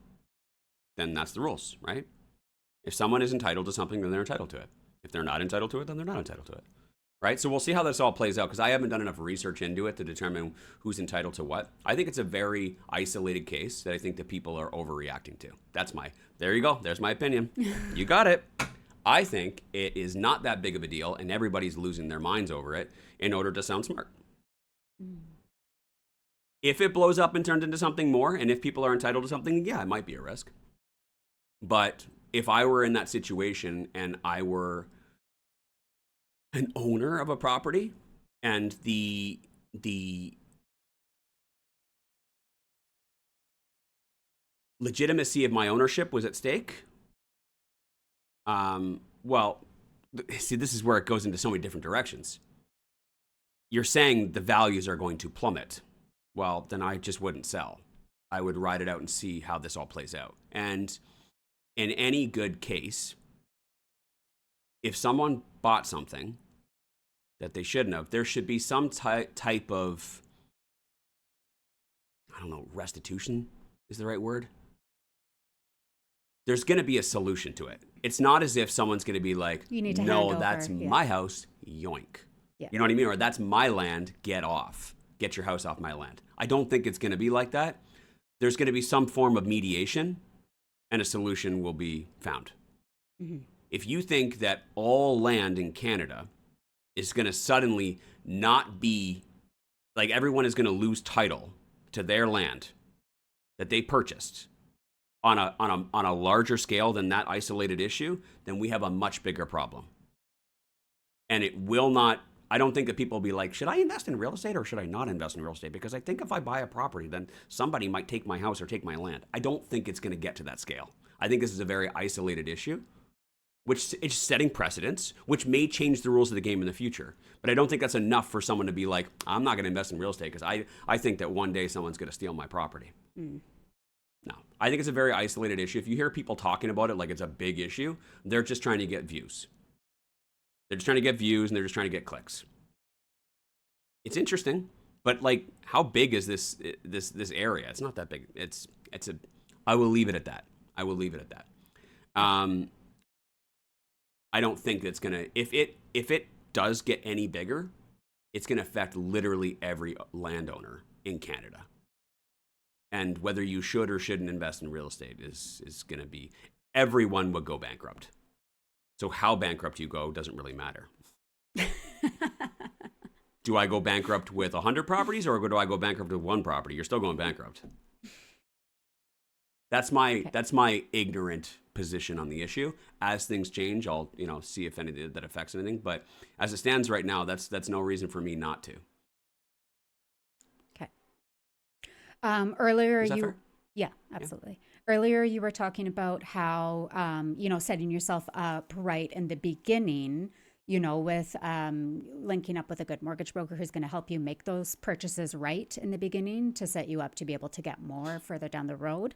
that's the rules, right? If someone is entitled to something, then they're entitled to it. If they're not entitled to it, then they're not entitled to it, right? So we'll see how this all plays out because I haven't done enough research into it to determine who's entitled to what. I think it's a very isolated case that I think that people are overreacting to. There you go. There's my opinion. You got it. I think it is not that big of a deal and everybody's losing their minds over it in order to sound smart. If it blows up and turns into something more, and if people are entitled to something, yeah, it might be a risk. But if I were in that situation and I were an owner of a property and the legitimacy of my ownership was at stake. Well, see, this is where it goes into so many different directions. You're saying the values are going to plummet. Well, then I just wouldn't sell. I would ride it out and see how this all plays out. And in any good case, if someone bought something that they shouldn't have, there should be some type of, I don't know, restitution is the right word. There's going to be a solution to it. It's not as if someone's going to be like, You need to no, hand that's over, my house, yoink. Yeah. You know what I mean? Or that's my land, get off. Get your house off my land. I don't think it's going to be like that. There's going to be some form of mediation and a solution will be found. Mm-hmm. If you think that all land in Canada is going to suddenly not be, like everyone is going to lose title to their land that they purchased on a larger scale than that isolated issue, then we have a much bigger problem. And it will not, I don't think that people will be like, should I invest in real estate or should I not invest in real estate? Because I think if I buy a property, then somebody might take my house or take my land. I don't think it's going to get to that scale. I think this is a very isolated issue, which is setting precedents, which may change the rules of the game in the future. But I don't think that's enough for someone to be like, I'm not going to invest in real estate because I think that one day someone's going to steal my property. No, I think it's a very isolated issue. If you hear people talking about it like it's a big issue, they're just trying to get views. They're just trying to get views and they're just trying to get clicks. It's interesting, but like, how big is this area? It's not that big. I will leave it at that. I will leave it at that. I don't think it's gonna. If it does get any bigger, it's gonna affect literally every landowner in Canada. And whether you should or shouldn't invest in real estate is going to be, everyone would go bankrupt. So how bankrupt you go doesn't really matter. Do I go bankrupt with 100 properties or do I go bankrupt with one property? You're still going bankrupt. That's my ignorant position on the issue. As things change, I'll see if anything that affects anything. But as it stands right now, that's no reason for me not to. Earlier, Is that fair? Yeah, absolutely. Yeah. Earlier, you were talking about how, setting yourself up right in the beginning, with linking up with a good mortgage broker who's going to help you make those purchases right in the beginning to set you up to be able to get more further down the road.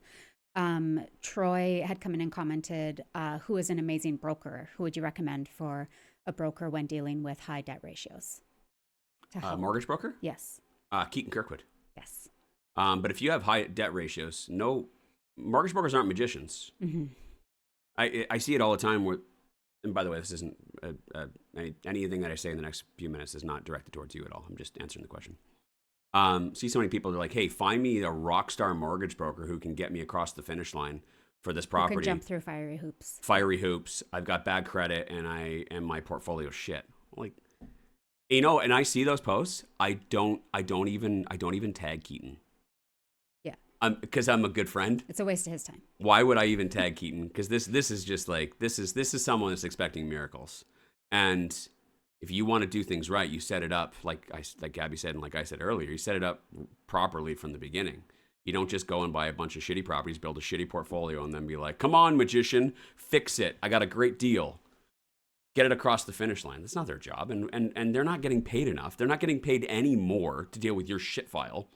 Troy had come in and commented, who is an amazing broker? Who would you recommend for a broker when dealing with high debt ratios? Mortgage broker? Yes. Keaton Kirkwood. Yes. But if you have high debt ratios, no, mortgage brokers aren't magicians. Mm-hmm. I see it all the time. And by the way, this isn't anything that I say in the next few minutes is not directed towards you at all. I'm just answering the question. See so many people that are like, hey, find me a rock star mortgage broker who can get me across the finish line for this property. Who can jump through fiery hoops. Fiery hoops. I've got bad credit and my portfolio shit. Like, and I see those posts. I don't even tag Keaton. Because I'm a good friend. It's a waste of his time. Why would I even tag Keaton? Because this is just like, this is someone that's expecting miracles. And if you want to do things right, you set it up like Gabby said, and like I said earlier, you set it up properly from the beginning. You don't just go and buy a bunch of shitty properties, build a shitty portfolio, and then be like, come on, magician, fix it. I got a great deal. Get it across the finish line. That's not their job. And they're not getting paid enough. They're not getting paid any more to deal with your shit file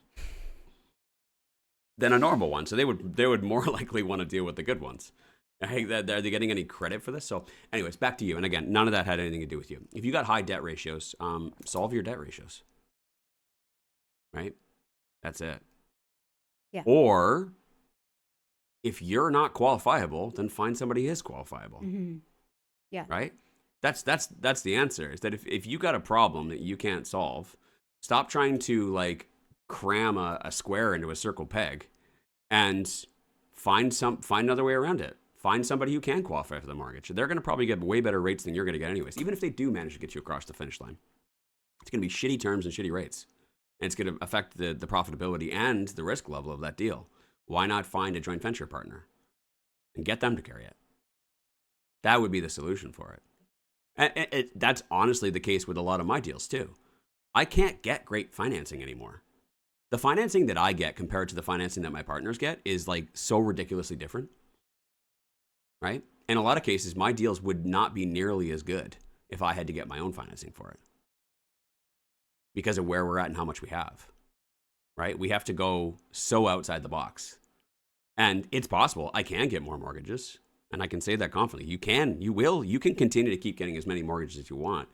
than a normal one. So they would more likely want to deal with the good ones. Hey, are they getting any credit for this? So anyways, back to you. And again, none of that had anything to do with you. If you got high debt ratios, solve your debt ratios. Right? That's it. Yeah. Or if you're not qualifiable, then find somebody who is qualifiable. Mm-hmm. Yeah. Right? That's the answer. Is that if you got a problem that you can't solve, stop trying to like cram a square into a circle peg and find another way around it. Find somebody who can qualify for the mortgage. They're going to probably get way better rates than you're going to get anyways. Even if they do manage to get you across the finish line, it's going to be shitty terms and shitty rates. And it's going to affect the profitability and the risk level of that deal. Why not find a joint venture partner and get them to carry it? That would be the solution for it. And that's honestly the case with a lot of my deals too. I can't get great financing anymore. the financing that I get compared to the financing that my partners get is like so ridiculously different, right? In a lot of cases, my deals would not be nearly as good if I had to get my own financing for it because of where we're at and how much we have, right? We have to go so outside the box. And it's possible I can get more mortgages, and I can say that confidently. You can continue to keep getting as many mortgages as you want.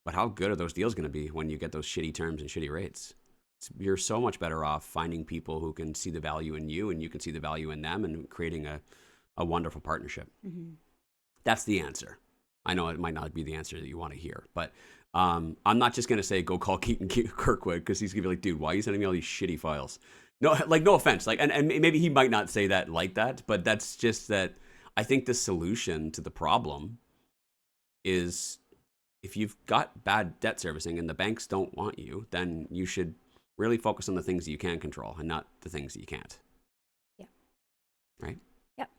But how good are those deals going to be when you get those shitty terms and shitty rates? You're so much better off finding people who can see the value in you and you can see the value in them and creating a wonderful partnership. Mm-hmm. That's the answer. I know it might not be the answer that you want to hear, but I'm not just going to say go call Keaton Kirkwood because he's going to be like, dude, why are you sending me all these shitty files? No, like no offense. Like, and maybe he might not say that like that, but that's just that I think the solution to the problem is if you've got bad debt servicing and the banks don't want you, then you should really focus on the things that you can control and not the things that you can't. Yeah. Right? Yep.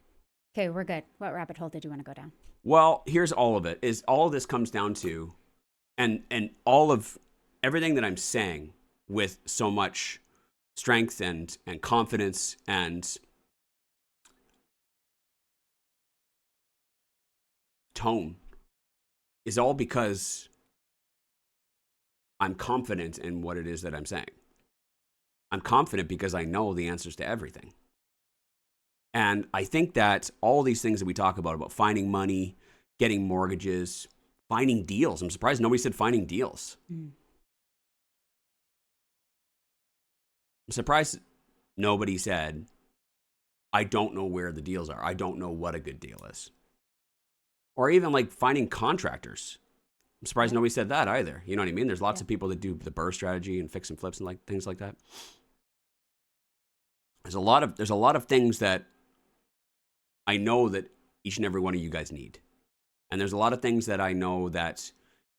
Okay, we're good. What rabbit hole did you want to go down? Well, here's all of it. Is all of this comes down to, and all of everything that I'm saying with so much strength and confidence and tone is all because I'm confident in what it is that I'm saying. I'm confident because I know the answers to everything. And I think that all these things that we talk about finding money, getting mortgages, finding deals. I'm surprised nobody said finding deals. Mm. I'm surprised nobody said, I don't know where the deals are. I don't know what a good deal is. Or even like finding contractors. I'm surprised nobody said that either. You know what I mean? There's lots of people that do the BRRRR strategy and fix and flips and like things like that. There's a lot of things that I know that each and every one of you guys need. And there's a lot of things that I know that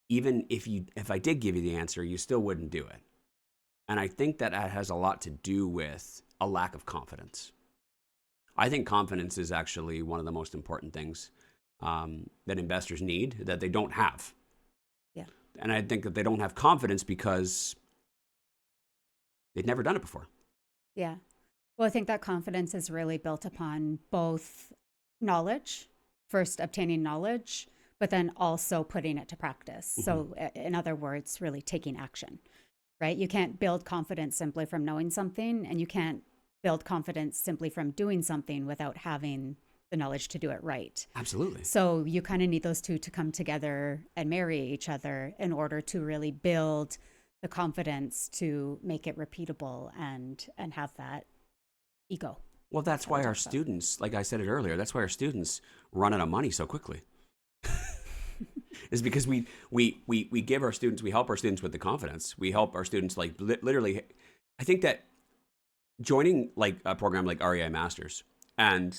even if I did give you the answer, you still wouldn't do it. And I think that has a lot to do with a lack of confidence. I think confidence is actually one of the most important things that investors need that they don't have. Yeah. And I think that they don't have confidence because they've never done it before. Yeah. Well, I think that confidence is really built upon both knowledge, first obtaining knowledge, but then also putting it to practice. Mm-hmm. So in other words, really taking action, right? You can't build confidence simply from knowing something, and you can't build confidence simply from doing something without having the knowledge to do it right. Absolutely. So you kind of need those two to come together and marry each other in order to really build the confidence to make it repeatable and have that ego. Well, that's why our students, like I said it earlier, that's why our students run out of money so quickly. Is because we give our students, we help our students with the confidence. We help our students like literally. I think that joining like a program like REI Masters and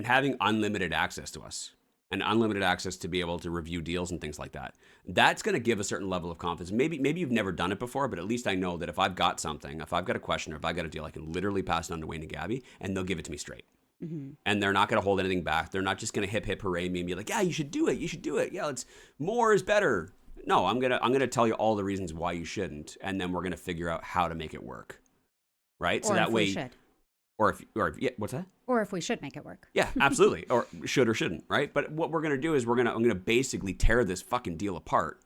having unlimited access to us and unlimited access to be able to review deals and things like that, that's going to give a certain level of confidence. Maybe you've never done it before, but at least I know that if I've got something, if I've got a question or if I've got a deal, I can literally pass it on to Wayne and Gabby and they'll give it to me straight. Mm-hmm. And they're not going to hold anything back. They're not just going to hip hooray me and be like, yeah, you should do it. You should do it. Yeah, more is better. No, I'm going to tell you all the reasons why you shouldn't. And then we're going to figure out how to make it work. Right. So that way, yeah, what's that? Or if we should make it work. Yeah, absolutely. Or should or shouldn't, right? But what we're going to do is I'm going to basically tear this fucking deal apart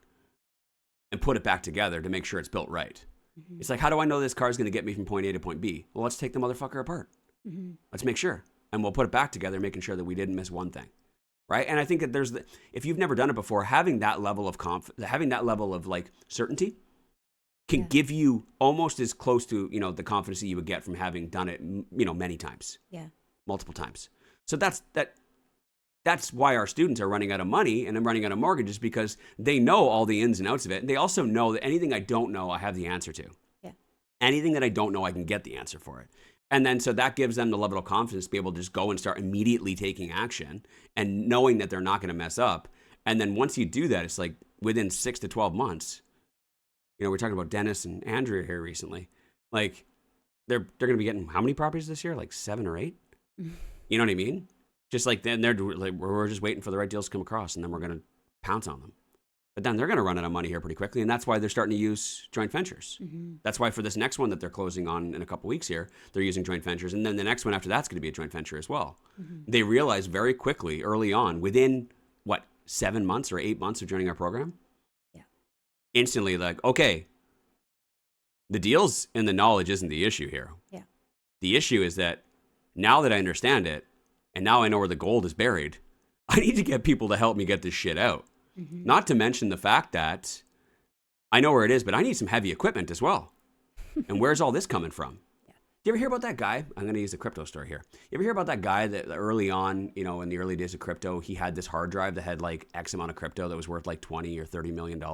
and put it back together to make sure it's built right. Mm-hmm. It's like, how do I know this car is going to get me from point A to point B? Well, let's take the motherfucker apart. Mm-hmm. Let's make sure. And we'll put it back together, making sure that we didn't miss one thing. Right. And I think that if you've never done it before, having that level of having that level of like certainty can give you almost as close to, the confidence that you would get from having done it, many times. Yeah. Multiple times. So that's why our students are running out of money and I'm running out of mortgages because they know all the ins and outs of it. And they also know that anything I don't know, I have the answer to. Yeah. Anything that I don't know, I can get the answer for it. And then so that gives them the level of confidence to be able to just go and start immediately taking action and knowing that they're not going to mess up. And then once you do that, it's like within 6 to 12 months, we're talking about Dennis and Andrea here recently. Like they're going to be getting how many properties this year? Like 7 or 8? You know what I mean? Just like then we're just waiting for the right deals to come across and then we're going to pounce on them. But then they're going to run out of money here pretty quickly, and that's why they're starting to use joint ventures. That's why for this next one that they're closing on in a couple weeks here, they're using joint ventures, and then the next one after that's going to be a joint venture as well. They realized very quickly, early on, within, 7 months or 8 months of joining our program? Yeah. Instantly, like, okay, the deals and the knowledge isn't the issue here. Yeah. The issue is that now that I understand it, and now I know where the gold is buried, I need to get people to help me get this shit out. Not to mention the fact that I know where it is, but I need some heavy equipment as well. And where's all this coming from? Do you ever hear about that guy? I'm going to use a crypto story here. You ever hear about that guy that early on, in the early days of crypto, he had this hard drive that had like X amount of crypto that was worth like 20 or $30 million.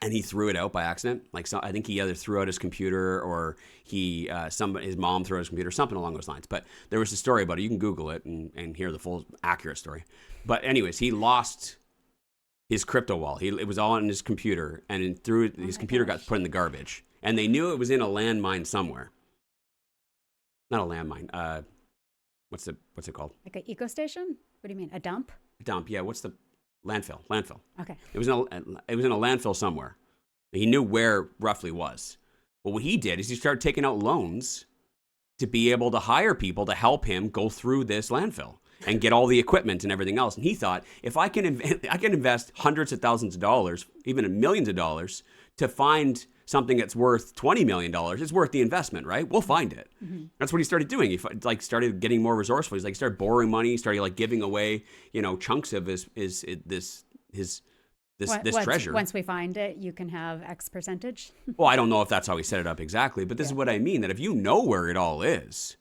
And he threw it out by accident. I think he either threw out his computer or his mom threw out his computer, something along those lines. But there was a story about it. You can Google it and hear the full accurate story. But anyways, he lost his crypto wallet. It was all on his computer, and his computer got put in the garbage. And they knew it was in a landmine somewhere. Not a landmine. What's it called? Like an eco station? What do you mean? A dump? A dump. Yeah. What's the landfill? Landfill. Okay. It was in a landfill somewhere. He knew where roughly was. But what he did is he started taking out loans to be able to hire people to help him go through this landfill and get all the equipment and everything else. And he thought, if I can invest hundreds of thousands of dollars, even millions of dollars, to find something that's worth $20 million, it's worth the investment, right? We'll find it. That's what he started doing. He started getting more resourceful. He started borrowing money. He started giving away, chunks of this treasure. Once we find it, you can have X percentage. Well, I don't know if that's how he set it up exactly, but this is what I mean, that if you know where it all is,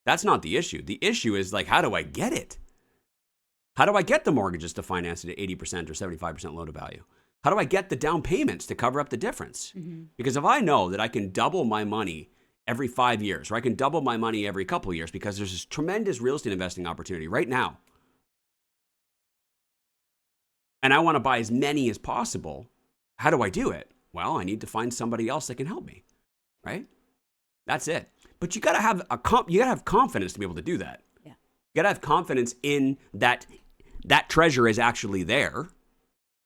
that's not the issue. The issue is how do I get it? How do I get the mortgages to finance it at 80% or 75% loan to value? How do I get the down payments to cover up the difference? Because if I know that I can double my money every 5 years, or I can double my money every couple of years, because there's this tremendous real estate investing opportunity right now, and I want to buy as many as possible, how do I do it? Well, I need to find somebody else that can help me, right? That's it. But you got to have confidence to be able to do that. Yeah. You got to have confidence in that treasure is actually there.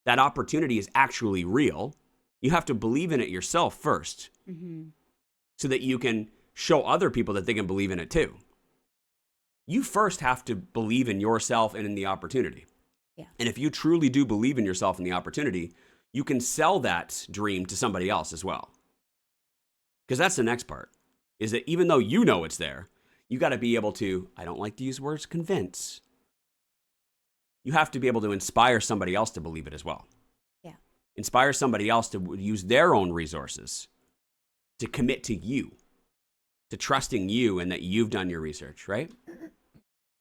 That opportunity is actually real. You have to believe in it yourself first, so that you can show other people that they can believe in it too. You first have to believe in yourself and in the opportunity. Yeah. And if you truly do believe in yourself and the opportunity, you can sell that dream to somebody else as well. Because that's the next part, is that even though you know it's there, you got to be able to, I don't like to use words, convince. You have to be able to inspire somebody else to believe it as well. Yeah. Inspire somebody else to use their own resources to commit to you, to trusting you and that you've done your research, right?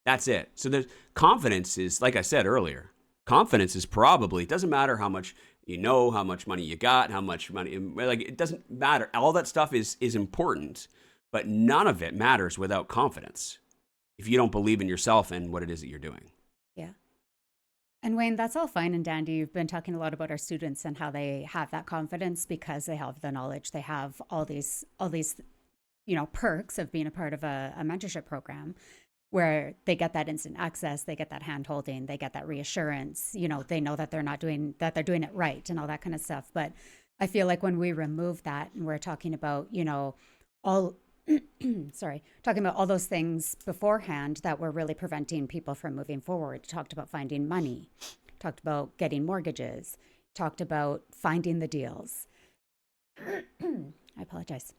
That's it. So the confidence is, like I said earlier, confidence is probably, it doesn't matter how much you know, how much money you got, how much money, it doesn't matter. All that stuff is important, but none of it matters without confidence if you don't believe in yourself and what it is that you're doing. Yeah. And Wayne, that's all fine and dandy. You've been talking a lot about our students and how they have that confidence because they have the knowledge. They have all these, perks of being a part of a mentorship program where they get that instant access, they get that hand holding, they get that reassurance, they know that they're doing it right and all that kind of stuff. But I feel like when we remove that and we're talking about, all those things beforehand that were really preventing people from moving forward. Talked about finding money, talked about getting mortgages, talked about finding the deals. I apologize.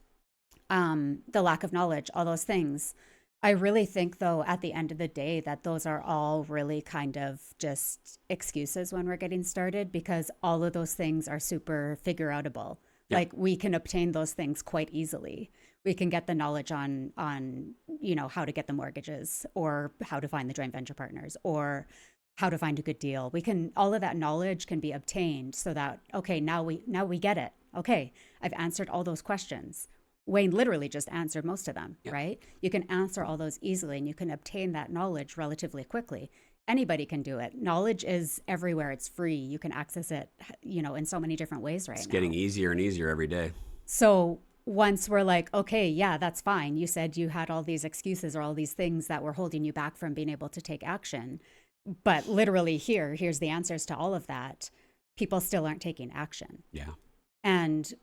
The lack of knowledge, all those things. I really think, though, at the end of the day, that those are all really kind of just excuses when we're getting started, because all of those things are super figure outable. Yeah. Like, we can obtain those things quite easily. We can get the knowledge on how to get the mortgages, or how to find the joint venture partners, or how to find a good deal. All of that knowledge can be obtained so that, okay, now we get it. Okay, I've answered all those questions. Wayne literally just answered most of them, yeah. Right? You can answer all those easily, and you can obtain that knowledge relatively quickly. Anybody can do it. Knowledge is everywhere. It's free. You can access it, in so many different ways right now. It's getting easier and easier every day. So once we're like, okay, yeah, that's fine. You said you had all these excuses or all these things that were holding you back from being able to take action. But literally here's the answers to all of that. People still aren't taking action. Yeah. And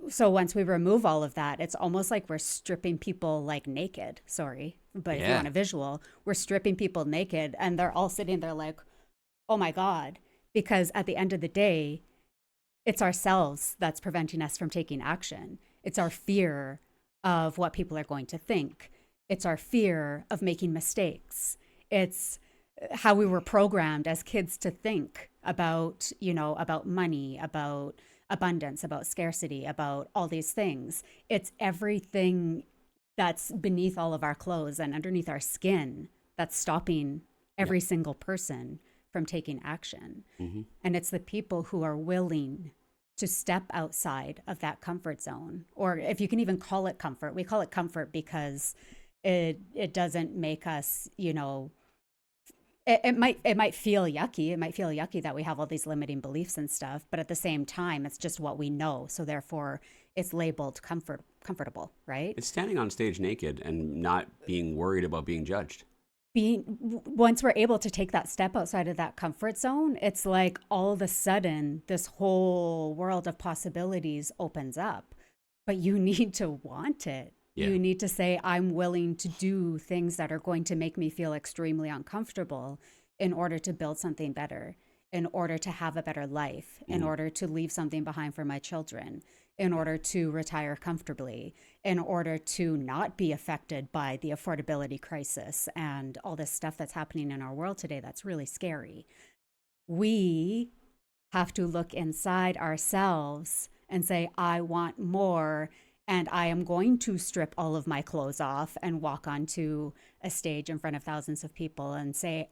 so once we remove all of that, it's almost like we're stripping people like naked. Sorry, but if you Yeah. want a visual, we're stripping people naked and they're all sitting there like, oh my God. Because at the end of the day, it's ourselves that's preventing us from taking action. It's our fear of what people are going to think. It's our fear of making mistakes. It's how we were programmed as kids to think about, about money, about abundance, about scarcity, about all these things. It's everything that's beneath all of our clothes and underneath our skin that's stopping every single person from taking action. Mm-hmm. And it's the people who are willing to step outside of that comfort zone, or if you can even call it comfort. We call it comfort because it doesn't make us, it might feel yucky. It might feel yucky that we have all these limiting beliefs and stuff, but at the same time, it's just what we know. So therefore, it's labeled comfortable, right? It's standing on stage naked and not being worried about being judged. Once we're able to take that step outside of that comfort zone, it's like all of a sudden this whole world of possibilities opens up. But you need to want it. Yeah. You need to say, I'm willing to do things that are going to make me feel extremely uncomfortable in order to build something better, in order to have a better life, in order to leave something behind for my children, in order to retire comfortably, in order to not be affected by the affordability crisis and all this stuff that's happening in our world today that's really scary. We have to look inside ourselves and say, I want more, and I am going to strip all of my clothes off and walk onto a stage in front of thousands of people and say,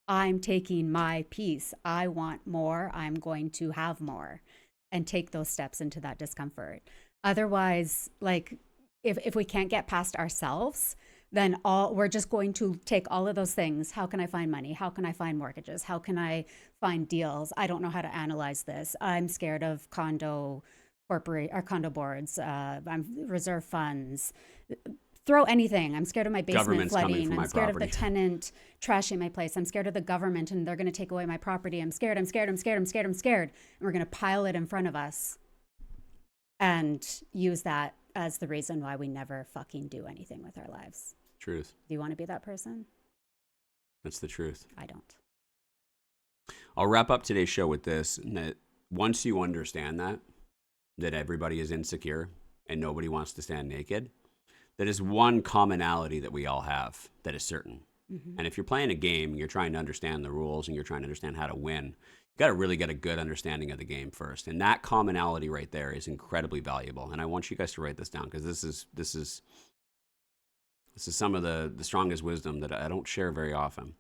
I'm taking my piece. I want more. I'm going to have more, and take those steps into that discomfort. Otherwise, like if we can't get past ourselves, then we're just going to take all of those things. How can I find money? How can I find mortgages? How can I find deals? I don't know how to analyze this. I'm scared of condo boards. I'm reserve funds. Throw anything. I'm scared of my basement Government's coming flooding. for my I'm scared property. of the tenant trashing my place. I'm scared of the government and they're going to take away my property. I'm scared. And we're going to pile it in front of us and use that as the reason why we never fucking do anything with our lives. Truth. Do you want to be that person? That's the truth. I don't. I'll wrap up today's show with this, that once you understand that everybody is insecure and nobody wants to stand naked, that is one commonality that we all have that is certain. Mm-hmm. And if you're playing a game and you're trying to understand the rules and you're trying to understand how to win, you got to really get a good understanding of the game first. And that commonality right there is incredibly valuable. And I want you guys to write this down, because this is some of the strongest wisdom that I don't share very often.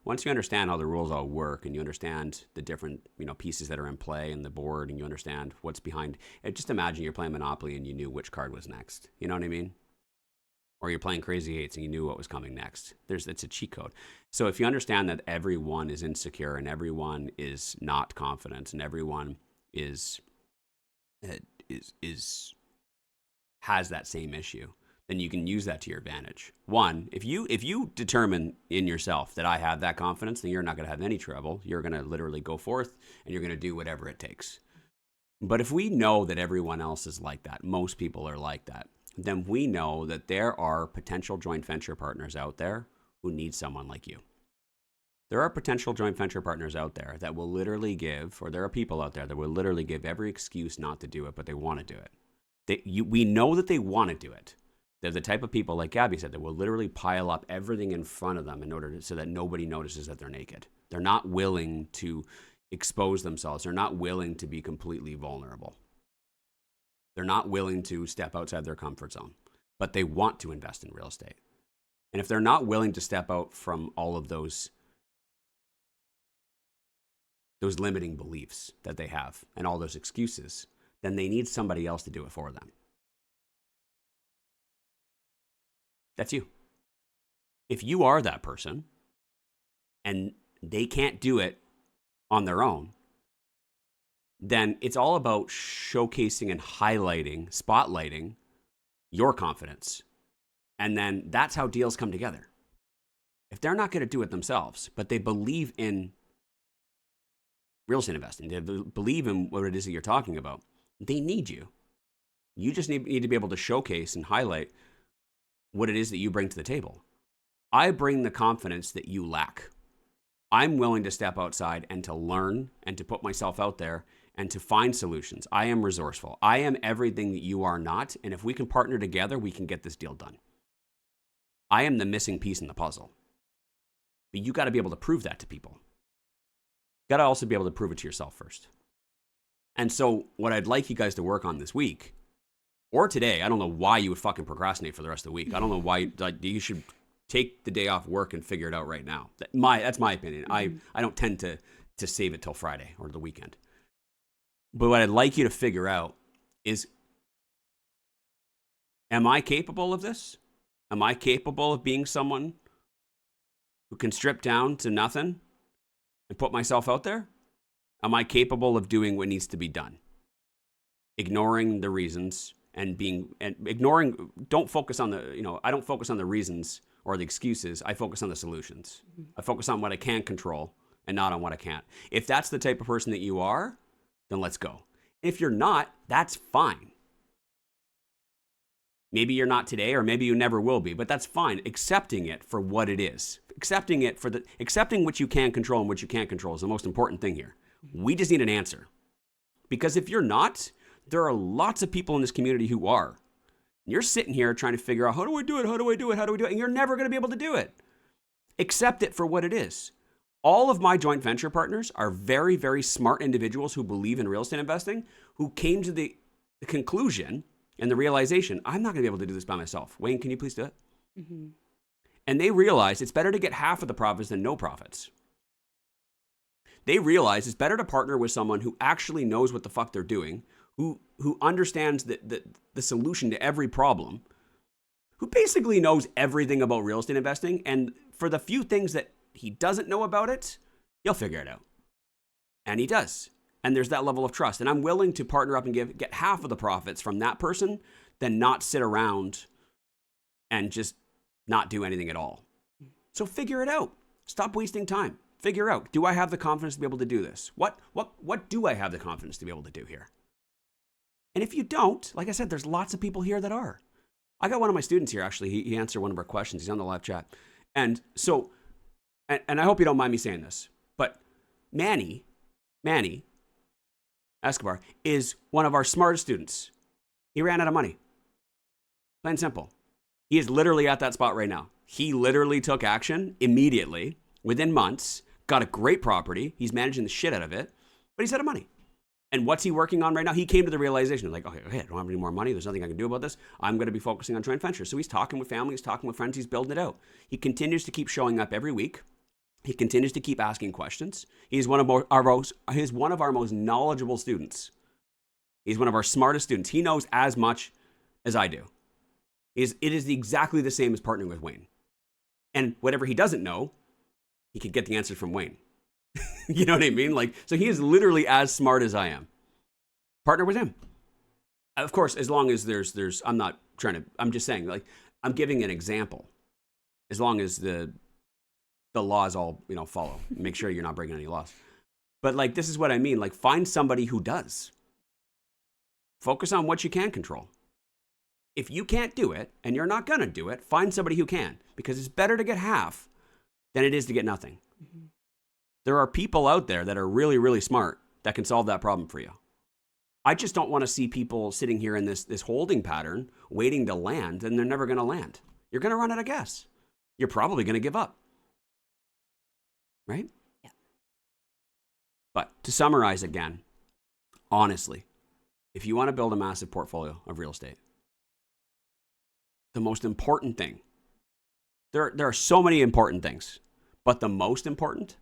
Once you understand how the rules all work and you understand the different, pieces that are in play in the board, and you understand what's behind it, just imagine you're playing Monopoly and you knew which card was next. You know what I mean? Or you're playing Crazy Eights and you knew what was coming next. It's a cheat code. So if you understand that everyone is insecure and everyone is not confident and everyone has that same issue, then you can use that to your advantage. One, if you determine in yourself that I have that confidence, then you're not going to have any trouble. You're going to literally go forth and you're going to do whatever it takes. But if we know that everyone else is like that, most people are like that, then we know that there are potential joint venture partners out there who need someone like you. There are potential joint venture partners out there that will literally give, or there are people out there that will literally give every excuse not to do it, but they want to do it. We know that they want to do it. They're the type of people, like Gabby said, that will literally pile up everything in front of them so that nobody notices that they're naked. They're not willing to expose themselves. They're not willing to be completely vulnerable. They're not willing to step outside their comfort zone, but they want to invest in real estate. And if they're not willing to step out from all of those limiting beliefs that they have and all those excuses, then they need somebody else to do it for them. That's you. If you are that person and they can't do it on their own, then it's all about showcasing and highlighting, spotlighting your confidence. And then that's how deals come together. If they're not going to do it themselves, but they believe in real estate investing, they believe in what it is that you're talking about, they need you. You just need to be able to showcase and highlight what it is that you bring to the table. I bring the confidence that you lack. I'm willing to step outside and to learn and to put myself out there and to find solutions. I am resourceful. I am everything that you are not. And if we can partner together, we can get this deal done. I am the missing piece in the puzzle. But you got to be able to prove that to people. You got to also be able to prove it to yourself first. And so what I'd like you guys to work on this week or today, I don't know why you would fucking procrastinate for the rest of the week. I don't know why you should take the day off work and figure it out right now. That's my opinion. I don't tend to save it till Friday or the weekend. But what I'd like you to figure out is, am I capable of this? Am I capable of being someone who can strip down to nothing and put myself out there? Am I capable of doing what needs to be done? Ignoring the reasons and ignoring, don't focus on I don't focus on the reasons or the excuses. I focus on the solutions. I focus on what I can control and not on what I can't. If that's the type of person that you are, then let's go. If you're not, that's fine. Maybe you're not today, or maybe you never will be, but that's fine. Accepting it for what it is. Accepting what you can control and what you can't control is the most important thing here. We just need an answer. Because if you're not, there are lots of people in this community who are. You're sitting here trying to figure out, how do I do it? How do I do it? How do we do it? And you're never going to be able to do it. Accept it for what it is. All of my joint venture partners are very, very smart individuals who believe in real estate investing, who came to the conclusion and the realization, I'm not going to be able to do this by myself. Wayne, can you please do it? Mm-hmm. And they realize it's better to get half of the profits than no profits. They realize it's better to partner with someone who actually knows what the fuck they're doing, who understands the solution to every problem, who basically knows everything about real estate investing. And for the few things that he doesn't know about it, he'll figure it out. And he does. And there's that level of trust. And I'm willing to partner up and get half of the profits from that person than not sit around and just not do anything at all. So figure it out. Stop wasting time. Figure out, do I have the confidence to be able to do this? What do I have the confidence to be able to do here? And if you don't, like I said, there's lots of people here that are. I got one of my students here, actually. He answered one of our questions. He's on the live chat. And so, and I hope you don't mind me saying this, but Manny Escobar is one of our smartest students. He ran out of money. Plain and simple. He is literally at that spot right now. He literally took action immediately, within months, got a great property. He's managing the shit out of it, but he's out of money. And what's he working on right now? He came to the realization, like, okay, I don't have any more money. There's nothing I can do about this. I'm going to be focusing on joint ventures. So he's talking with family. He's talking with friends. He's building it out. He continues to keep showing up every week. He continues to keep asking questions. He's one of our most knowledgeable students. He's one of our smartest students. He knows as much as I do. It is exactly the same as partnering with Wayne. And whatever he doesn't know, he could get the answer from Wayne. You know what I mean? So he is literally as smart as I am. Partner with him. Of course, as long as I'm just saying, I'm giving an example. As long as the laws all, follow. Make sure you're not breaking any laws. But this is what I mean. Find somebody who does. Focus on what you can control. If you can't do it and you're not going to do it, find somebody who can, because it's better to get half than it is to get nothing. Mm-hmm. There are people out there that are really, really smart that can solve that problem for you. I just don't want to see people sitting here in this holding pattern, waiting to land, and they're never going to land. You're going to run out of gas. You're probably going to give up. Right? Yeah. But to summarize again, honestly, if you want to build a massive portfolio of real estate, the most important thing, there are so many important things, but the most important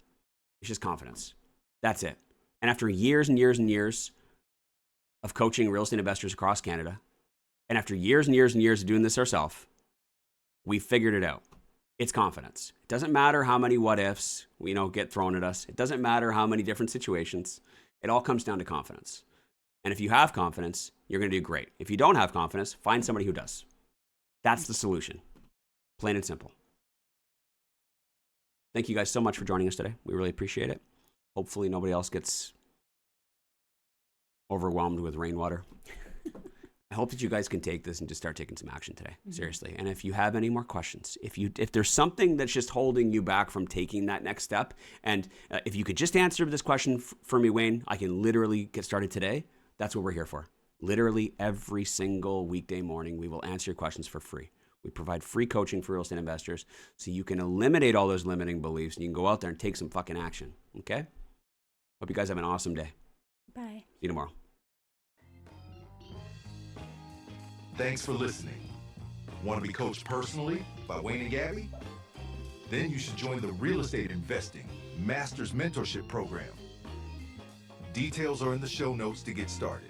is just confidence. That's it. And after years and years and years of coaching real estate investors across Canada, and after years and years and years of doing this ourselves, we figured it out. It's confidence. It doesn't matter how many what ifs get thrown at us. It doesn't matter how many different situations. It all comes down to confidence. And if you have confidence, you're going to do great. If you don't have confidence, find somebody who does. That's the solution. Plain and simple. thank you guys so much for joining us today. We really appreciate it. Hopefully nobody else gets overwhelmed with rainwater. I hope that you guys can take this and just start taking some action today. Seriously. And if you have any more questions, if there's something that's just holding you back from taking that next step, and if you could just answer this question for me, Wayne, I can literally get started today. That's what we're here for. Literally every single weekday morning, we will answer your questions for free. We provide free coaching for real estate investors so you can eliminate all those limiting beliefs and you can go out there and take some fucking action. Okay? Hope you guys have an awesome day. Bye. See you tomorrow. Thanks for listening. Want to be coached personally by Wayne and Gabby? Then you should join the Real Estate Investing Masters Mentorship Program. Details are in the show notes to get started.